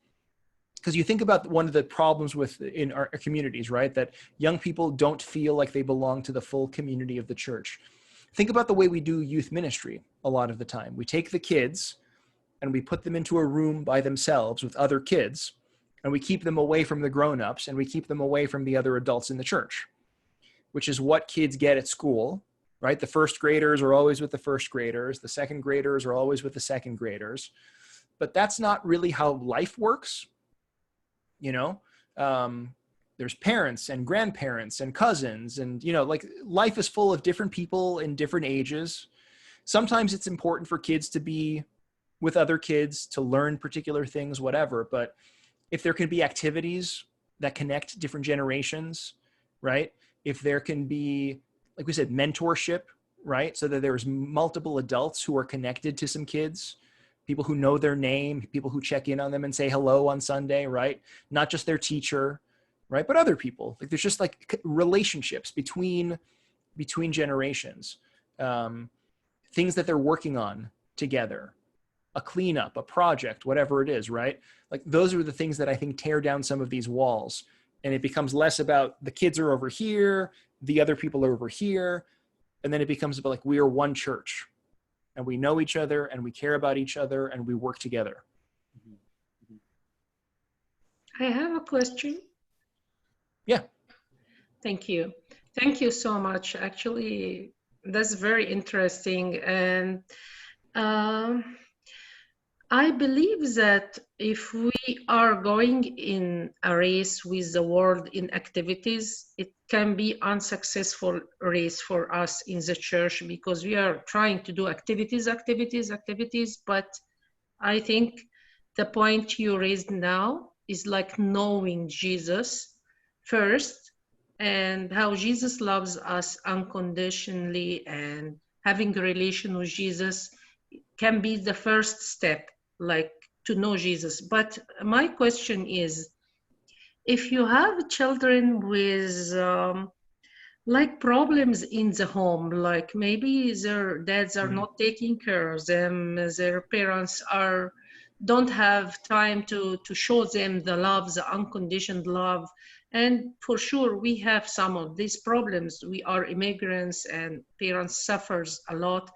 Because you think about one of the problems in our communities, right? That young people don't feel like they belong to the full community of the church. Think about the way we do youth ministry a lot of the time. We take the kids and we put them into a room by themselves with other kids, and we keep them away from the grown-ups, and we keep them away from the other adults in the church, which is what kids get at school, right? The first graders are always with the first graders. The second graders are always with the second graders. But that's not really how life works. There's parents and grandparents and cousins, and, like life is full of different people in different ages. Sometimes it's important for kids to be with other kids to learn particular things, whatever. But if there can be activities that connect different generations, right? If there can be, like we said, mentorship, right? So that there's multiple adults who are connected to some kids, people who know their name, people who check in on them and say hello on Sunday, right? Not just their teacher, right? But other people. Like there's just like relationships between generations, things that they're working on together, a cleanup, a project, whatever it is, right? Like those are the things that I think tear down some of these walls, and it becomes less about the kids are over here, the other people are over here, and then it becomes about like we are one church. And we know each other, and we care about each other, and we work together. I have a question. Yeah. Thank you. Thank you so much. Actually, that's very interesting. And I believe that if we are going in a race with the world in activities, it can be unsuccessful race for us in the church, because we are trying to do activities. But I think the point you raised now is like knowing Jesus first, and how Jesus loves us unconditionally, and having a relation with Jesus can be the first step, like to know Jesus. But my question is, if you have children with like problems in the home, like maybe their dads are not taking care of them, their parents don't have time to show them the love, the unconditioned love. And for sure, we have some of these problems. We are immigrants and parents suffers a lot.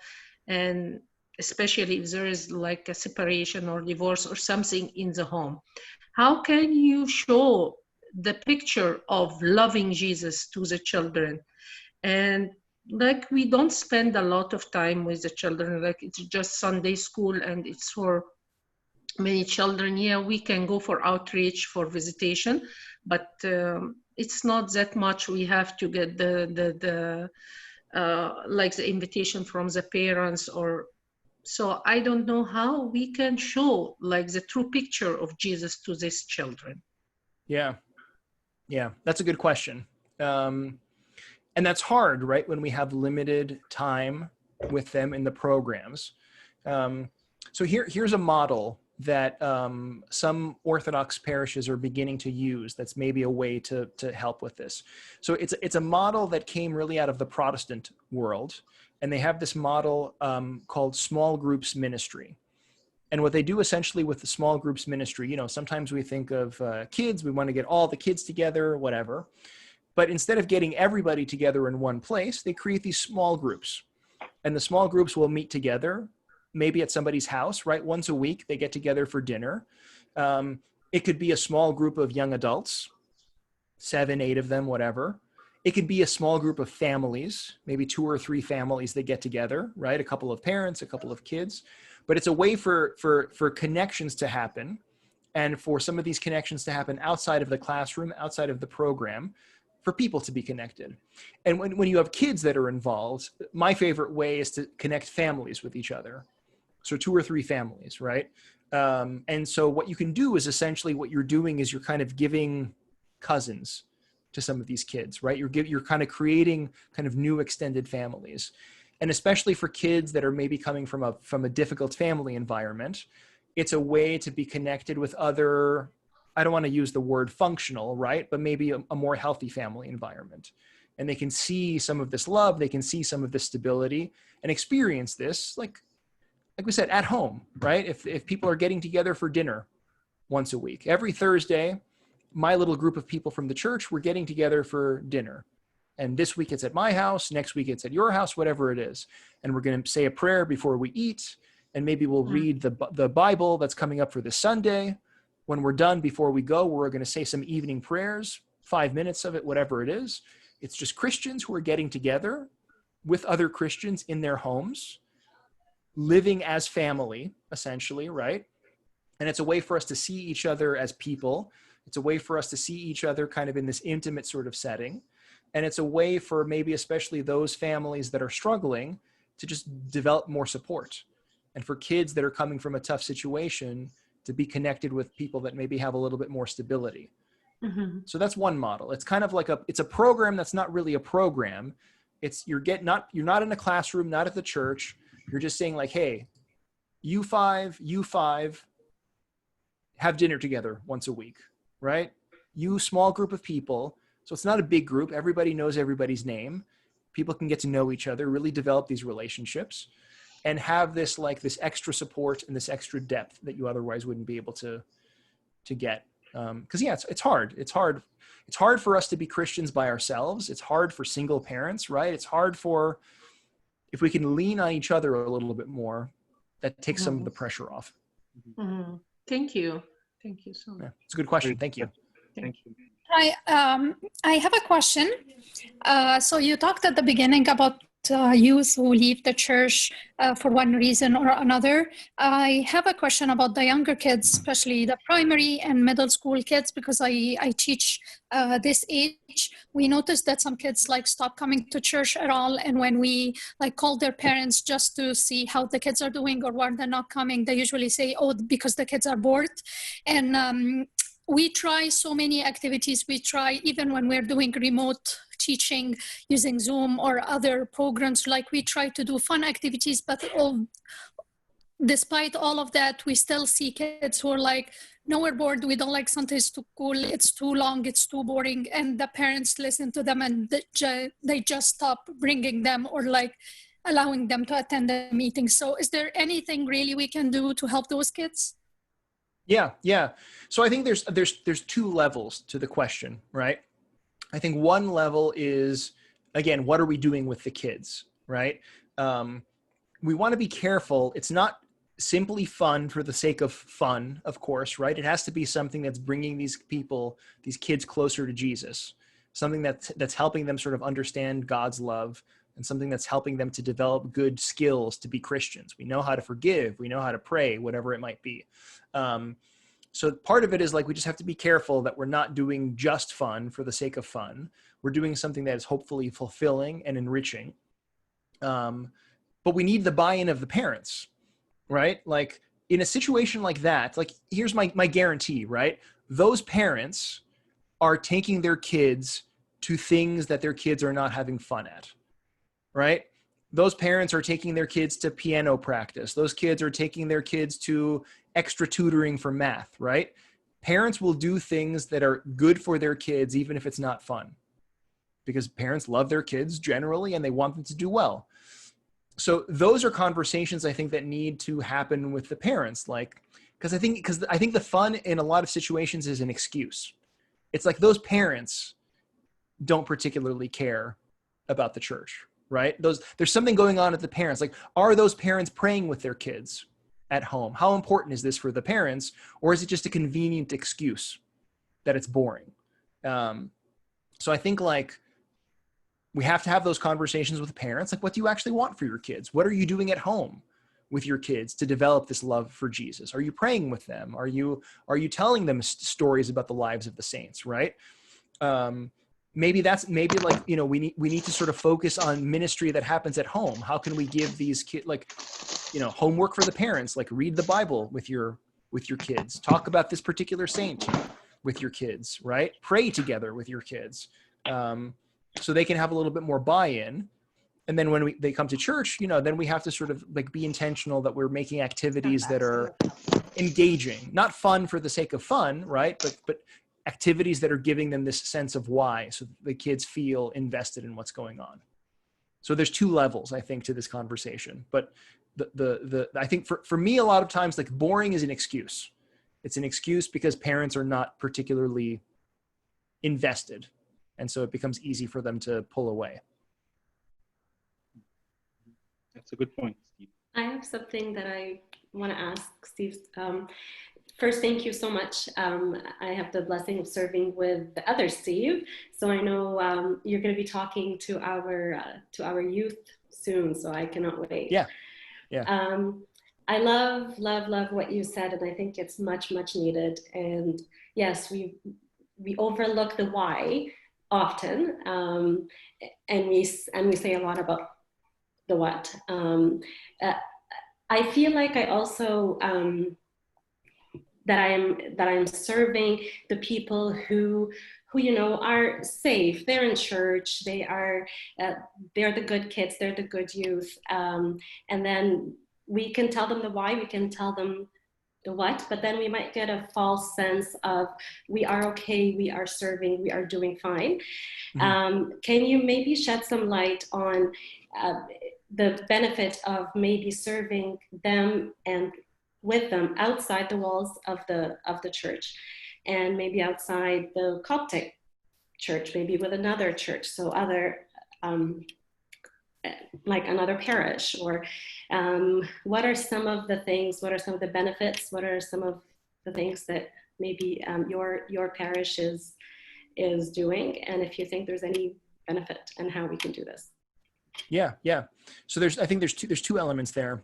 And especially if there is like a separation or divorce or something in the home. How can you show the picture of loving Jesus to the children? And like we don't spend a lot of time with the children, like it's just Sunday school and it's for many children. Yeah, we can go for outreach, for visitation, but it's not that much. We have to get the like the invitation from the parents, or so I don't know how we can show like the true picture of Jesus to these children. Yeah, that's a good question. And that's hard, right? When we have limited time with them in the programs. So here's a model that some Orthodox parishes are beginning to use. That's maybe a way to help with this. So it's a model that came really out of the Protestant world. And they have this model called small groups ministry. And what they do essentially with the small groups ministry, you know, sometimes we think of kids, we want to get all the kids together, whatever. But instead of getting everybody together in one place, they create these small groups. And the small groups will meet together, maybe at somebody's house, right? Once a week, they get together for dinner. It could be a small group of young adults, 7, 8 of them, whatever. It could be a small group of families, maybe 2 or 3 families that get together, right? A couple of parents, a couple of kids. But it's a way for connections to happen, and for some of these connections to happen outside of the classroom, outside of the program, for people to be connected. And when you have kids that are involved, my favorite way is to connect families with each other. So 2 or 3 families, right? And so what you can do is essentially what you're doing is you're kind of giving cousins to some of these kids, right? You're kind of creating kind of new extended families. And especially for kids that are maybe coming from a difficult family environment, it's a way to be connected with other, I don't want to use the word functional, right? But maybe a more healthy family environment. And they can see some of this love, they can see some of this stability and experience this, like we said, at home, right? If people are getting together for dinner once a week, every Thursday, my little group of people from the church, we're getting together for dinner. And this week it's at my house, next week it's at your house, whatever it is. And we're going to say a prayer before we eat. And maybe we'll read the Bible that's coming up for this Sunday. When we're done, before we go, we're going to say some evening prayers, 5 minutes of it, whatever it is. It's just Christians who are getting together with other Christians in their homes, living as family, essentially, right? And it's a way for us to see each other as people. It's a way for us to see each other kind of in this intimate sort of setting. And it's a way for maybe especially those families that are struggling to just develop more support. And for kids that are coming from a tough situation to be connected with people that maybe have a little bit more stability. Mm-hmm. So that's one model. It's kind of like it's a program that's not really a program. You're not in a classroom, not at the church. You're just saying like, hey, you five, have dinner together once a week, right? You small group of people. So it's not a big group. Everybody knows everybody's name. People can get to know each other, really develop these relationships, and have this extra support and this extra depth that you otherwise wouldn't be able to get. Because it's hard. It's hard for us to be Christians by ourselves. It's hard for single parents, right? It's hard if we can lean on each other a little bit more, that takes some of the pressure off. Mm-hmm. Thank you so much. Yeah, it's a good question. Thank you. Thank you. Hi, I have a question. So you talked at the beginning about youth who leave the church for one reason or another. I have a question about the younger kids, especially the primary and middle school kids, because I teach this age. We noticed that some kids stop coming to church at all, and when we call their parents just to see how the kids are doing or why they're not coming, they usually say, "Oh, because the kids are bored." And we try so many activities. We try even when we're doing remote teaching using Zoom or other programs, like we try to do fun activities, but despite all of that, we still see kids who are like, no, we're bored, we don't like Sunday school, it's too long, it's too boring, and the parents listen to them and they just stop bringing them or like allowing them to attend the meeting. So is there anything really we can do to help those kids? Yeah. So I think there's two levels to the question, right? I think one level is, again, what are we doing with the kids, right? We want to be careful. It's not simply fun for the sake of fun, of course, right? It has to be something that's bringing these kids closer to Jesus, something that's helping them sort of understand God's love, and something that's helping them to develop good skills to be Christians. We know how to forgive, we know how to pray, whatever it might be. So part of it is like, we just have to be careful that we're not doing just fun for the sake of fun. We're doing something that is hopefully fulfilling and enriching. But we need the buy-in of the parents, right? Like in a situation like that, like here's my guarantee, right? Those parents are taking their kids to things that their kids are not having fun at, right? Those parents are taking their kids to piano practice. Those kids are taking their kids to extra tutoring for math, right? Parents will do things that are good for their kids, even if it's not fun, because parents love their kids generally and they want them to do well. So those are conversations I think that need to happen with the parents, like, because I think the fun in a lot of situations is an excuse. It's like those parents don't particularly care about the church, right? There's something going on at the parents. Like, are those parents praying with their kids at home? How important is this for the parents? Or is it just a convenient excuse that it's boring? So I think like we have to have those conversations with parents. Like, what do you actually want for your kids? What are you doing at home with your kids to develop this love for Jesus? Are you praying with them? Are you telling them stories about the lives of the saints, right? Maybe like, you know, we need to sort of focus on ministry that happens at home. How can we give these kids, like, you know, homework for the parents, like read the Bible with your kids, talk about this particular saint with your kids, right? Pray together with your kids. So they can have a little bit more buy-in. And then when they come to church, you know, then we have to sort of like be intentional that we're making activities that are engaging, not fun for the sake of fun, right? But activities that are giving them this sense of why, so the kids feel invested in what's going on. So there's two levels, I think, to this conversation. But I think for me, a lot of times, like, boring is an excuse. It's an excuse because parents are not particularly invested. And so it becomes easy for them to pull away. That's a good point, Steve. I have something that I want to ask Steve. First, thank you so much. I have the blessing of serving with the other Steve, so I know you're going to be talking to our youth soon. So I cannot wait. Yeah. I love what you said, and I think it's much needed. And yes, we overlook the why often, and we say a lot about the what. I feel like I also that I'm serving the people who you know are safe. They're in church. They're the good kids. They're the good youth. And then we can tell them the why. We can tell them the what. But then we might get a false sense of we are okay. We are serving. We are doing fine. Mm-hmm. Can you maybe shed some light on the benefit of maybe serving them and with them outside the walls of the church, and maybe outside the Coptic church, maybe with another church, so other like another parish, or what are some of the things? What are some of the benefits? What are some of the things that maybe your parish is doing, and if you think there's any benefit and how we can do this? Yeah. So I think there's two elements there.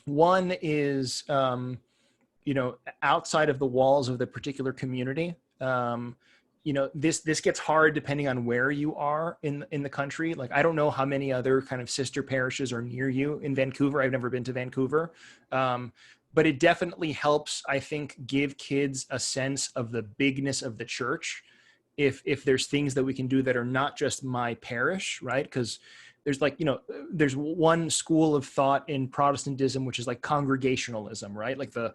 One is, you know, outside of the walls of the particular community. You know, this gets hard depending on where you are in the country. Like, I don't know how many other kind of sister parishes are near you in Vancouver. I've never been to Vancouver. but it definitely helps, I think, give kids a sense of the bigness of the church. If there's things that we can do that are not just my parish, right? Because there's like, there's one school of thought in Protestantism, which is like congregationalism, right? Like the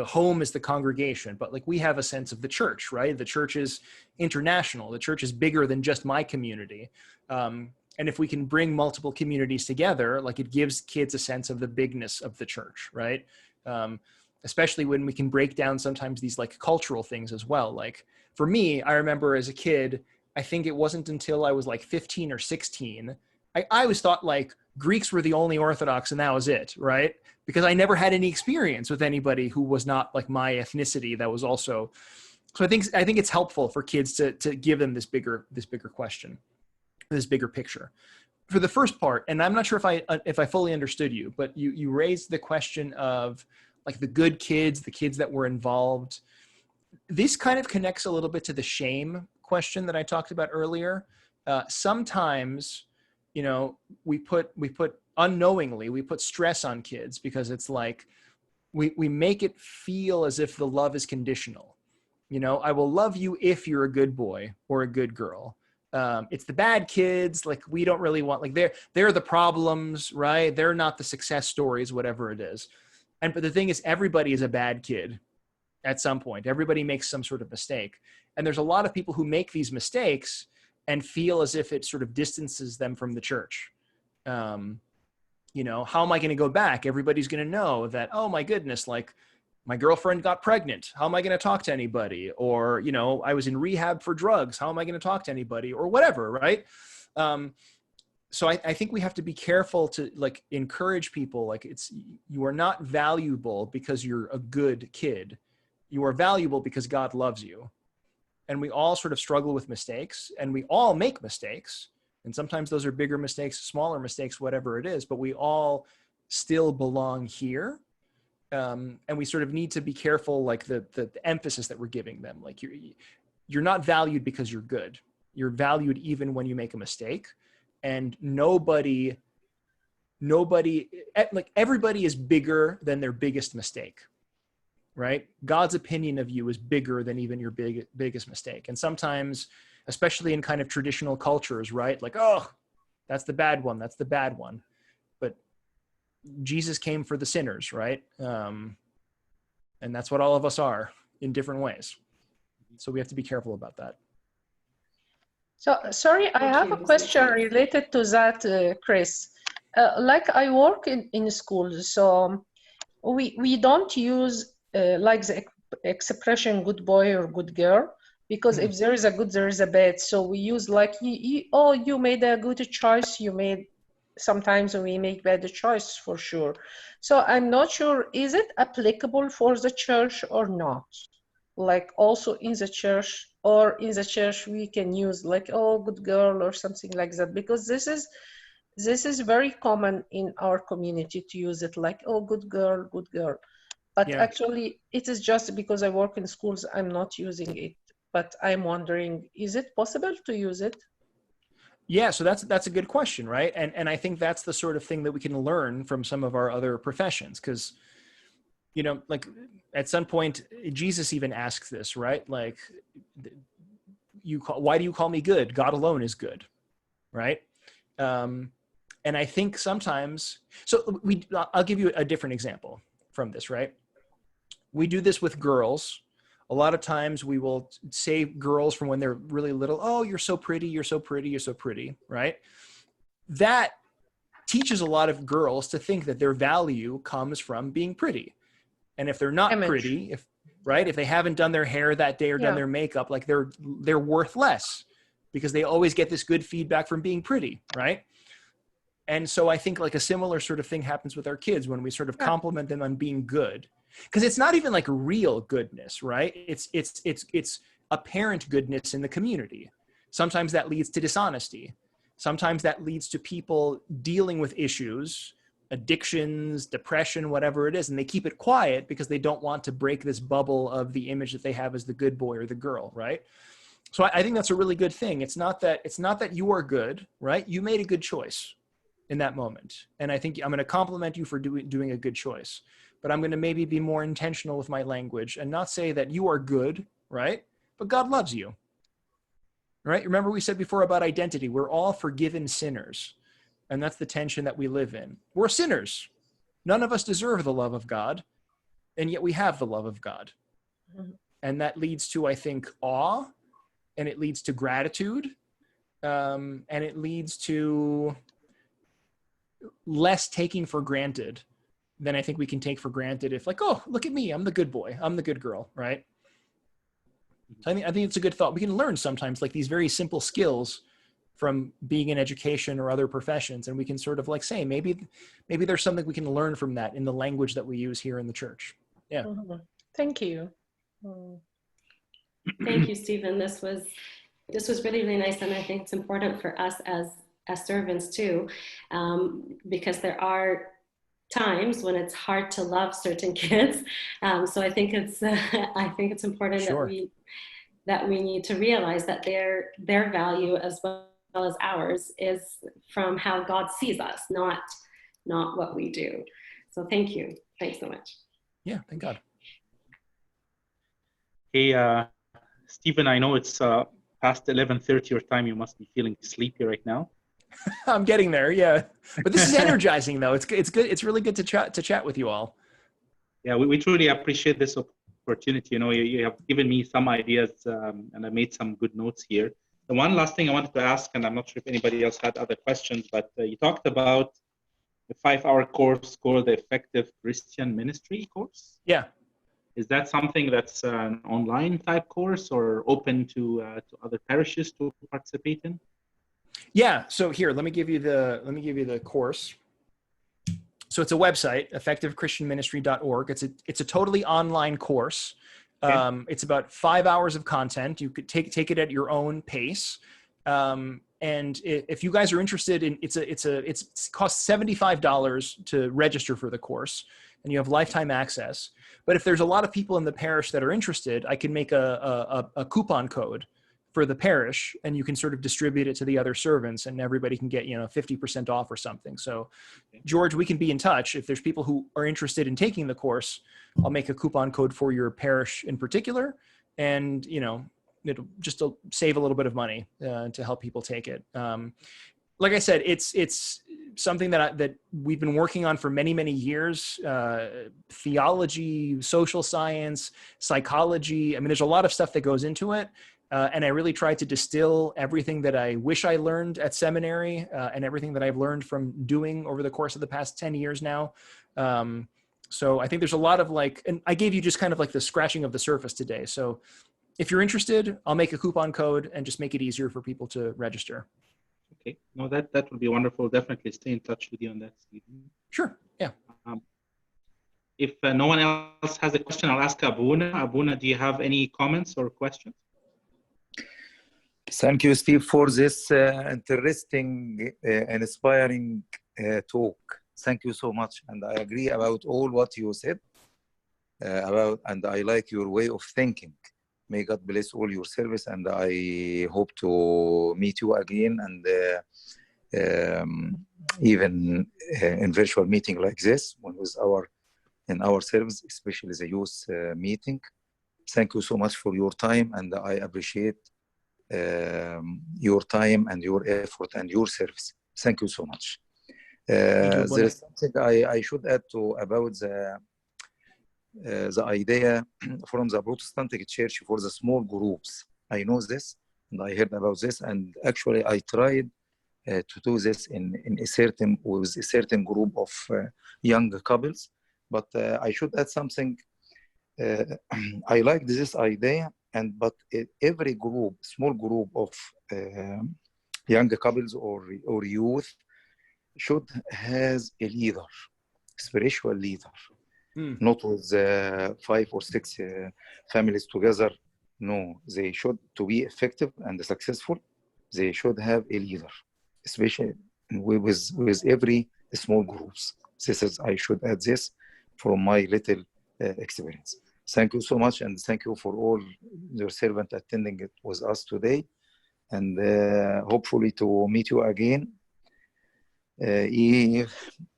home is the congregation, but like we have a sense of the church, right? The church is international. The church is bigger than just my community. And if we can bring multiple communities together, like it gives kids a sense of the bigness of the church, right? Especially when we can break down sometimes these like cultural things as well. Like for me, I remember as a kid, I think it wasn't until I was like 15 or 16, I always thought like Greeks were the only Orthodox and that was it, right? Because I never had any experience with anybody who was not like my ethnicity that was also, so I think it's helpful for kids to give them this bigger question, this bigger picture. For the first part, and I'm not sure if I fully understood you, but you raised the question of like the good kids, the kids that were involved. This kind of connects a little bit to the shame question that I talked about earlier. Sometimes, we put unknowingly, we put stress on kids because it's like, we make it feel as if the love is conditional. I will love you if you're a good boy or a good girl. It's the bad kids. Like we don't really want, like they're the problems, right? They're not the success stories, whatever it is. But the thing is, everybody is a bad kid at some point. Everybody makes some sort of mistake. And there's a lot of people who make these mistakes and feel as if it sort of distances them from the church. How am I going to go back? Everybody's going to know that, oh my goodness, like my girlfriend got pregnant. How am I going to talk to anybody? Or, I was in rehab for drugs. How am I going to talk to anybody? Or whatever, right? So I think we have to be careful to like encourage people. Like you are not valuable because you're a good kid. You are valuable because God loves you. And we all sort of struggle with mistakes, and we all make mistakes. And sometimes those are bigger mistakes, smaller mistakes, whatever it is, but we all still belong here. And we sort of need to be careful, like the emphasis that we're giving them. Like you're not valued because you're good. You're valued even when you make a mistake. And nobody, like everybody is bigger than their biggest mistake, right? God's opinion of you is bigger than even your biggest mistake. And sometimes, especially in kind of traditional cultures, right? Like, oh, that's the bad one. That's the bad one. But Jesus came for the sinners, right? And that's what all of us are in different ways. So we have to be careful about that. So, sorry, I have a question related to that, Chris. Like I work in schools, so we don't use like the expression good boy or good girl, because if there is a good, there is a bad. So we use like, you made a good choice, sometimes we make bad choice for sure. So I'm not sure, is it applicable for the church or not? Like also in the church, or in the church we can use like, oh, good girl or something like that, because this is very common in our community to use it like, oh, good girl. But actually it is just because I work in schools, I'm not using it. But I'm wondering, is it possible to use it? Yeah, so that's a good question, right? And I think that's the sort of thing that we can learn from some of our other professions, because like at some point, Jesus even asks this, right? Like, why do you call me good? God alone is good, right? And I think sometimes, so I'll give you a different example from this, right? We do this with girls. A lot of times we will say girls from when they're really little, oh, you're so pretty, you're so pretty, you're so pretty, right? That teaches a lot of girls to think that their value comes from being pretty. And if they're not pretty, if they haven't done their hair that day or done their makeup, like they're worth less because they always get this good feedback from being pretty, right? And so I think like a similar sort of thing happens with our kids when we sort of compliment them on being good, because it's not even like real goodness, right? It's apparent goodness in the community. Sometimes that leads to dishonesty. Sometimes that leads to people dealing with issues, addictions, depression, whatever it is, and they keep it quiet because they don't want to break this bubble of the image that they have as the good boy or the girl, right? So I think that's a really good thing. It's not that you are good, right? You made a good choice in that moment, and I think I'm going to compliment you for doing a good choice. but I'm going to maybe be more intentional with my language and not say that you are good, right? But God loves you, right? Remember we said before about identity. We're all forgiven sinners, and that's the tension that we live in. We're sinners. None of us deserve the love of God, and yet we have the love of God. And that leads to, I think, awe, and it leads to gratitude, and it leads to less taking for granted than I think we can take for granted if like, oh, look at me, I'm the good boy, I'm the good girl, right? So I think it's a good thought. We can learn sometimes like these very simple skills from being in education or other professions, and we can sort of like say, maybe there's something we can learn from that in the language that we use here in the church. Yeah. Thank you. Thank you, Stephen. This was really, really nice, and I think it's important for us as servants too, because there are times when it's hard to love certain kids. So I think it's important Sure. that we need to realize that their value as well as ours is from how God sees us, not what we do. So thank you. Thanks so much. Yeah, thank God. Hey, Stephen, I know it's past 11:30 your time. You must be feeling sleepy right now. I'm getting there, yeah. But this is energizing, though. It's good. It's really good to chat with you all. Yeah, we truly appreciate this opportunity. You know, you have given me some ideas, and I made some good notes here. The one last thing I wanted to ask, and I'm not sure if anybody else had other questions, but you talked about a 5-hour course called the Effective Christian Ministry course. Yeah. Is that something that's an online type course or open to other parishes to participate in? Yeah. So here, let me give you the course. So it's a website, effectivechristianministry.org. It's a totally online course. Okay. It's about 5 hours of content. You could take it at your own pace. And if you guys are interested in, it costs $75 to register for the course, and you have lifetime access. But if there's a lot of people in the parish that are interested, I can make a coupon code for the parish, and you can sort of distribute it to the other servants, and everybody can get 50% off or something. So, George, we can be in touch. If there's people who are interested in taking the course, I'll make a coupon code for your parish in particular, and it'll just save a little bit of money to help people take it. Like I said, it's something that we've been working on for many, many years. Theology, social science, psychology. I mean, there's a lot of stuff that goes into it. And I really tried to distill everything that I wish I learned at seminary and everything that I've learned from doing over the course of the past 10 years now. So I think there's a lot of and I gave you just kind of like the scratching of the surface today. So if you're interested, I'll make a coupon code and just make it easier for people to register. Okay. No, that would be wonderful. Definitely stay in touch with you on that, Stephen. Sure. Yeah. If no one else has a question, I'll ask Abuna. Abuna, do you have any comments or questions? Thank you, Steve, for this interesting, inspiring talk. Thank you so much. And I agree about all what you said and I like your way of thinking. May God bless all your service, and I hope to meet you again, and even in virtual meeting like this, in our service, especially the youth meeting. Thank you so much for your time, and I appreciate your time and your effort and your service. Thank you so much. There is something I should add to about the idea from the Protestant Church for the small groups. I know this, and I heard about this, and actually I tried to do this with a certain group of young couples. But I should add something. I like this idea, but every group, small group of young couples or youth, should has a leader, spiritual leader. Not with 5 or 6 families together. No, they should, to be effective and successful, they should have a leader, especially with every small groups. I should add this from my little experience. Thank you so much, and thank you for all your servant attending it with us today, and hopefully to meet you again,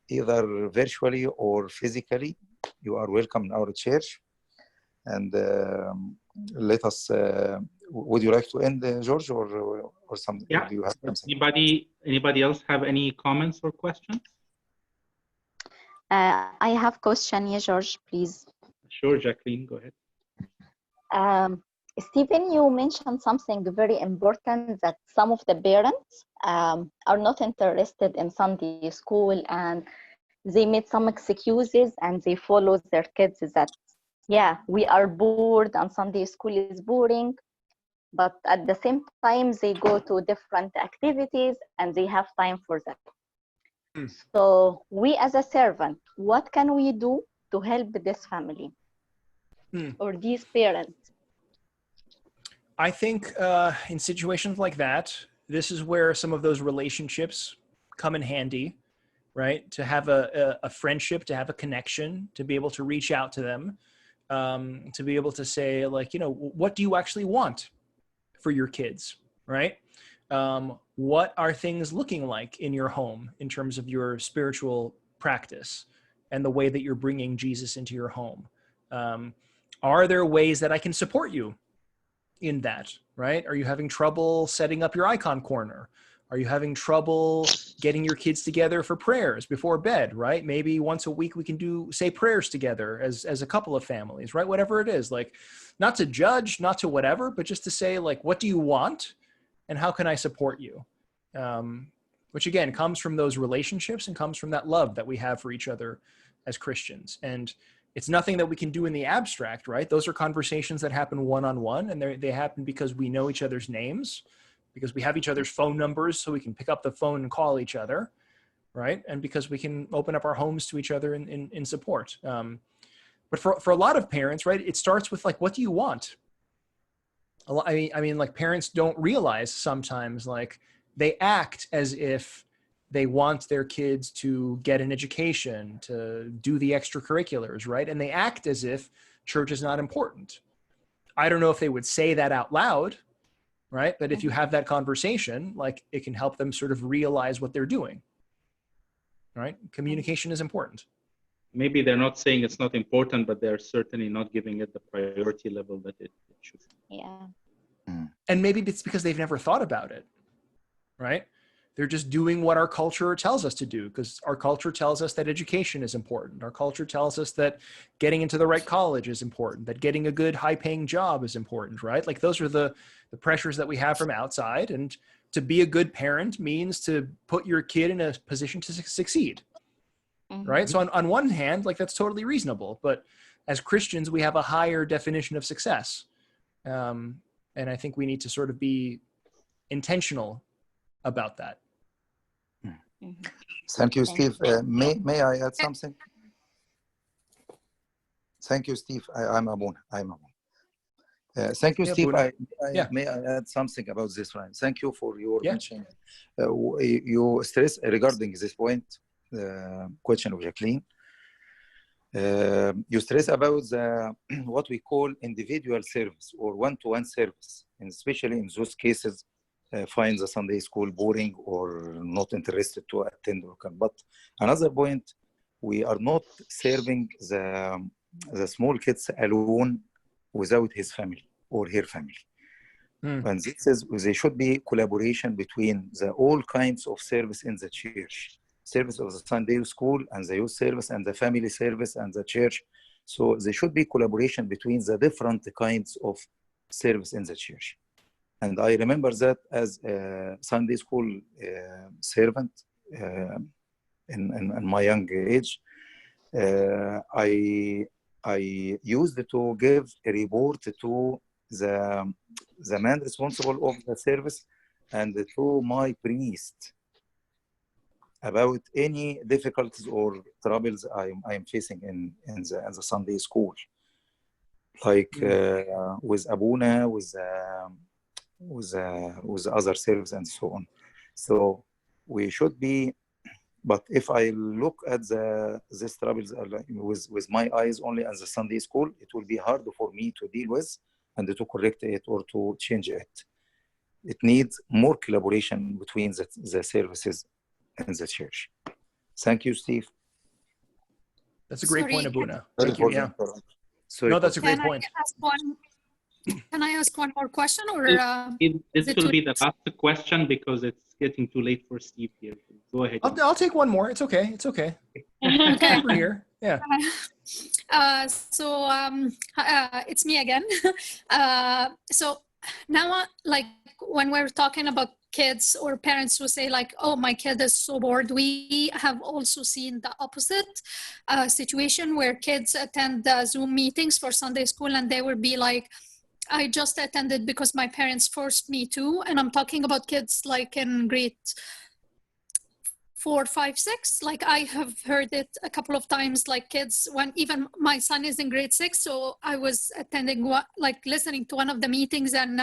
either virtually or physically, you are welcome in our church. And let us. Would you like to end, George, or something? Yeah. Do you have something? Anybody else have any comments or questions? I have question here, George, please. Sure, Jacqueline, go ahead. Stephen, you mentioned something very important, that some of the parents are not interested in Sunday school, and they made some excuses and they follow their kids that, yeah, we are bored and Sunday school is boring. But at the same time, they go to different activities and they have time for that. So we as a servant, what can we do to help this family or these parents? I think in situations like that, this is where some of those relationships come in handy, right? To have a friendship, to have a connection, to be able to reach out to them, to be able to say, like, what do you actually want for your kids, right? What are things looking like in your home in terms of your spiritual practice and the way that you're bringing Jesus into your home? Are there ways that I can support you in that, right? Are you having trouble setting up your icon corner? Are you having trouble getting your kids together for prayers before bed, right? Maybe once a week we can say prayers together as a couple of families, right? Whatever it is, like, not to judge, not to whatever, but just to say, like, what do you want and how can I support you? Which again comes from those relationships and comes from that love that we have for each other as Christians. And it's nothing that we can do in the abstract, right? Those are conversations that happen one-on-one, and they happen because we know each other's names, because we have each other's phone numbers so we can pick up the phone and call each other, right? And because we can open up our homes to each other in support. But for a lot of parents, right, it starts with, like, what do you want? I mean, like, parents don't realize sometimes, like, they act as if they want their kids to get an education, to do the extracurriculars, right? And they act as if church is not important. I don't know if they would say that out loud, right? But if you have that conversation, like, it can help them sort of realize what they're doing, right? Communication is important. Maybe they're not saying it's not important, but they're certainly not giving it the priority level that it should. Yeah. And maybe it's because they've never thought about it, right? They're just doing what our culture tells us to do, because our culture tells us that education is important. Our culture tells us that getting into the right college is important, that getting a good high-paying job is important, right? Like, those are the pressures that we have from outside. And to be a good parent means to put your kid in a position to succeed, right? So on one hand, like, that's totally reasonable. But as Christians, we have a higher definition of success. And I think we need to sort of be intentional about that. Thank you, Steve. May I add something? Thank you, Steve. I'm Abuna. Thank you, Steve. May I add something about this one? Thank you for your mention. You stress regarding this point, the question of Jacqueline. You stress about what we call individual service or one-to-one service, and especially in those cases, find the Sunday school boring or not interested to attend. But another point, we are not serving the small kids alone without his family or her family. And this is, there should be collaboration between all kinds of service in the church. Service of the Sunday school and the youth service and the family service and the church. So there should be collaboration between the different kinds of service in the church. And I remember that as a Sunday school servant in my young age, I used to give a report to the man responsible of the service and to my priest about any difficulties or troubles I'm facing in the Sunday school, like with Abuna, with other service and so on. So we should be, but if I look at these troubles with my eyes only as a Sunday school, it will be hard for me to deal with and to correct it or to change it. It needs more collaboration between the services in the church. Thank you, Steve. That's a great point, Abuna. Sorry Thank you. for the Yeah. interruption. Sorry No, for that's a the- great Can I point. ask one? Can I ask one more question, or This it will too be the last question because it's getting too late for Steve here. Go ahead. I'll take one more. It's okay. It's okay. Okay. We're here. Yeah. It's me again. So now, like when we're talking about kids or parents who say like, oh, my kid is so bored, we have also seen the opposite situation where kids attend Zoom meetings for Sunday school and they will be like, I just attended because my parents forced me to. And I'm talking about kids like in grade 4, 5, 6. Like I have heard it a couple of times, like kids, when even my son is in grade 6. So I was attending, like listening to one of the meetings, and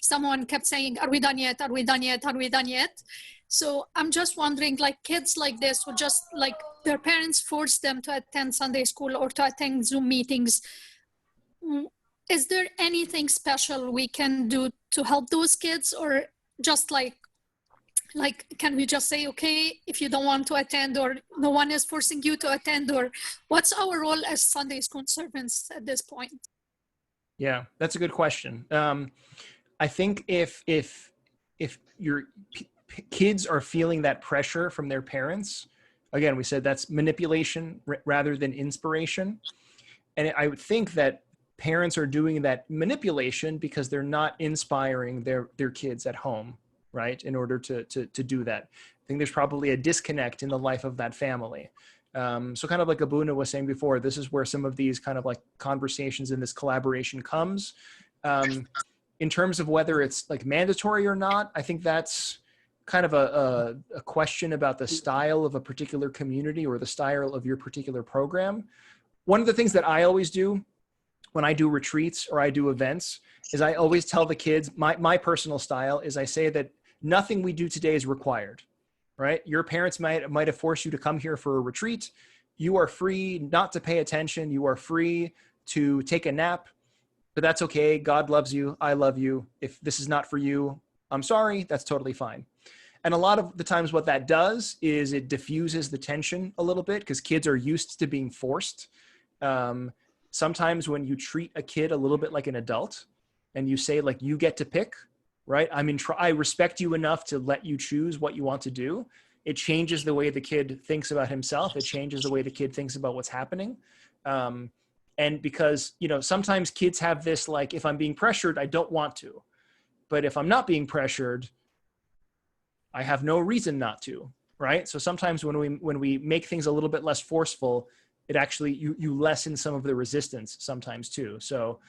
someone kept saying, are we done yet? Are we done yet? Are we done yet? So I'm just wondering, like kids like this who just like their parents force them to attend Sunday school or to attend Zoom meetings. Is there anything special we can do to help those kids, or just like can we just say, okay, if you don't want to attend, or no one is forcing you to attend, or what's our role as Sunday school servants at this point? Yeah, that's a good question. I think if your kids are feeling that pressure from their parents, again, we said that's manipulation rather than inspiration. And I would think that parents are doing that manipulation because they're not inspiring their kids at home, right? In order to do that. I think there's probably a disconnect in the life of that family. So kind of like Abuna was saying before, this is where some of these kind of like conversations and this collaboration comes. In terms of whether it's like mandatory or not, I think that's kind of a question about the style of a particular community or the style of your particular program. One of the things that I always do when I do retreats or I do events is I always tell the kids, my personal style is I say that nothing we do today is required, right? Your parents might have forced you to come here for a retreat. You are free not to pay attention. You are free to take a nap, but that's okay. God loves you. I love you. If this is not for you, I'm sorry. That's totally fine. And a lot of the times what that does is it diffuses the tension a little bit because kids are used to being forced. Sometimes when you treat a kid a little bit like an adult and you say like, you get to pick, right? I respect you enough to let you choose what you want to do. It changes the way the kid thinks about himself. It changes the way the kid thinks about what's happening. And because, sometimes kids have this, like, if I'm being pressured, I don't want to, but if I'm not being pressured, I have no reason not to, right? So sometimes when we make things a little bit less forceful, it actually, you lessen some of the resistance sometimes too. So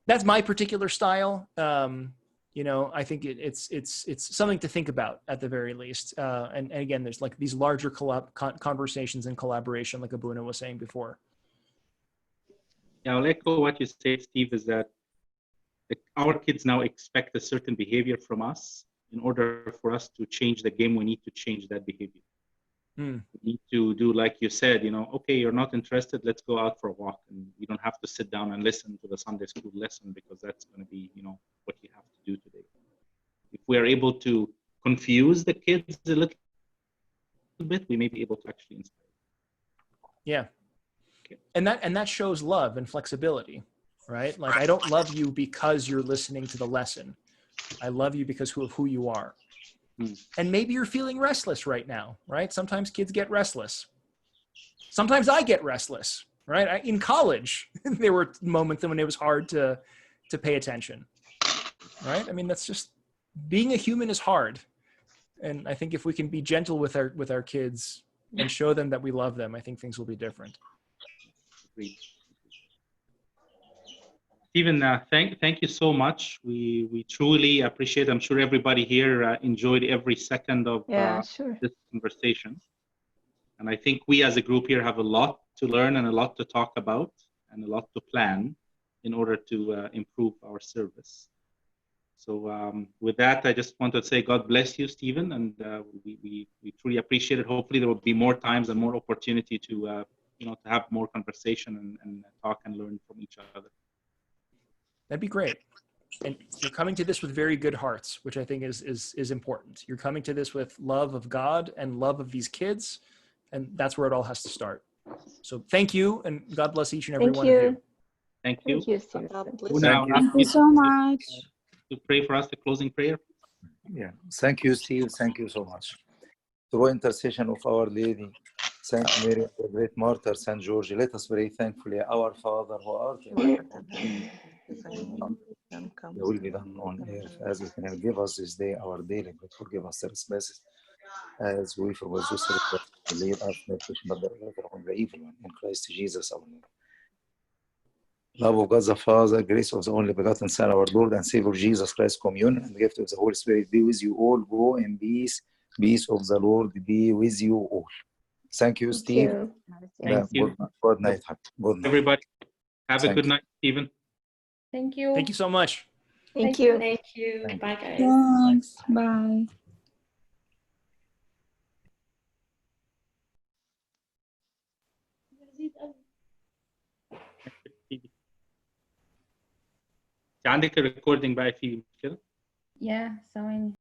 that's my particular style. I think it's something to think about at the very least. And again, there's like these larger conversations and collaboration, like Abuna was saying before. Yeah, I'll echo what you said, Steve, is that our kids now expect a certain behavior from us. In order for us to change the game, we need to change that behavior. We need to do, like you said, okay, you're not interested, let's go out for a walk. And you don't have to sit down and listen to the Sunday school lesson because that's going to be, what you have to do today. If we are able to confuse the kids a little bit, we may be able to actually inspire. Yeah. Okay. And that shows love and flexibility, right? Like, I don't love you because you're listening to the lesson. I love you because of who you are. And maybe you're feeling restless right now, right? Sometimes kids get restless. Sometimes I get restless, right? In college, there were moments when it was hard to pay attention, right? I mean, that's just, being a human is hard. And I think if we can be gentle with our kids and show them that we love them, I think things will be different. Agreed. Stephen, thank you so much. We truly appreciate it. I'm sure everybody here enjoyed every second of this conversation. And I think we as a group here have a lot to learn and a lot to talk about and a lot to plan in order to improve our service. So with that, I just want to say God bless you, Stephen, and we truly appreciate it. Hopefully there will be more times and more opportunity to to have more conversation and talk and learn from each other. That'd be great. And you're coming to this with very good hearts, which I think is important. You're coming to this with love of God and love of these kids, and that's where it all has to start. So thank you, and God bless each and every Thank one of you. you. Thank you. Thank you, Stephen. Who now Thank you. ask Thank you so much. to pray for us, the closing prayer? Yeah. Thank you, Steve. Thank you so much. Through intercession of Our Lady, Saint Mary, the great martyr, Saint George, let us pray thankfully. Our Father who art in heaven, your will be done on earth as it can. Give us this day our daily bread. Forgive us our trespasses, as we forgive those who trespass. Lead us not into temptation, but deliver us from the evil one. In Christ Jesus our Lord. Love of God the Father, grace of the only begotten Son, our Lord and Savior Jesus Christ, communion and gift of the Holy Spirit be with you all. Go in peace. Peace of the Lord be with you all. Thank you, Thank Steve. you. Thank you. Good night. Good night. Everybody, have a Thank good you. night, Stephen. Thank you. Thank you so much. Thank you. Thank you. Thank you. Bye, guys. Thanks. Bye. عندك الريكوردينج بقى فيه مش كده؟ Yeah, ثواني.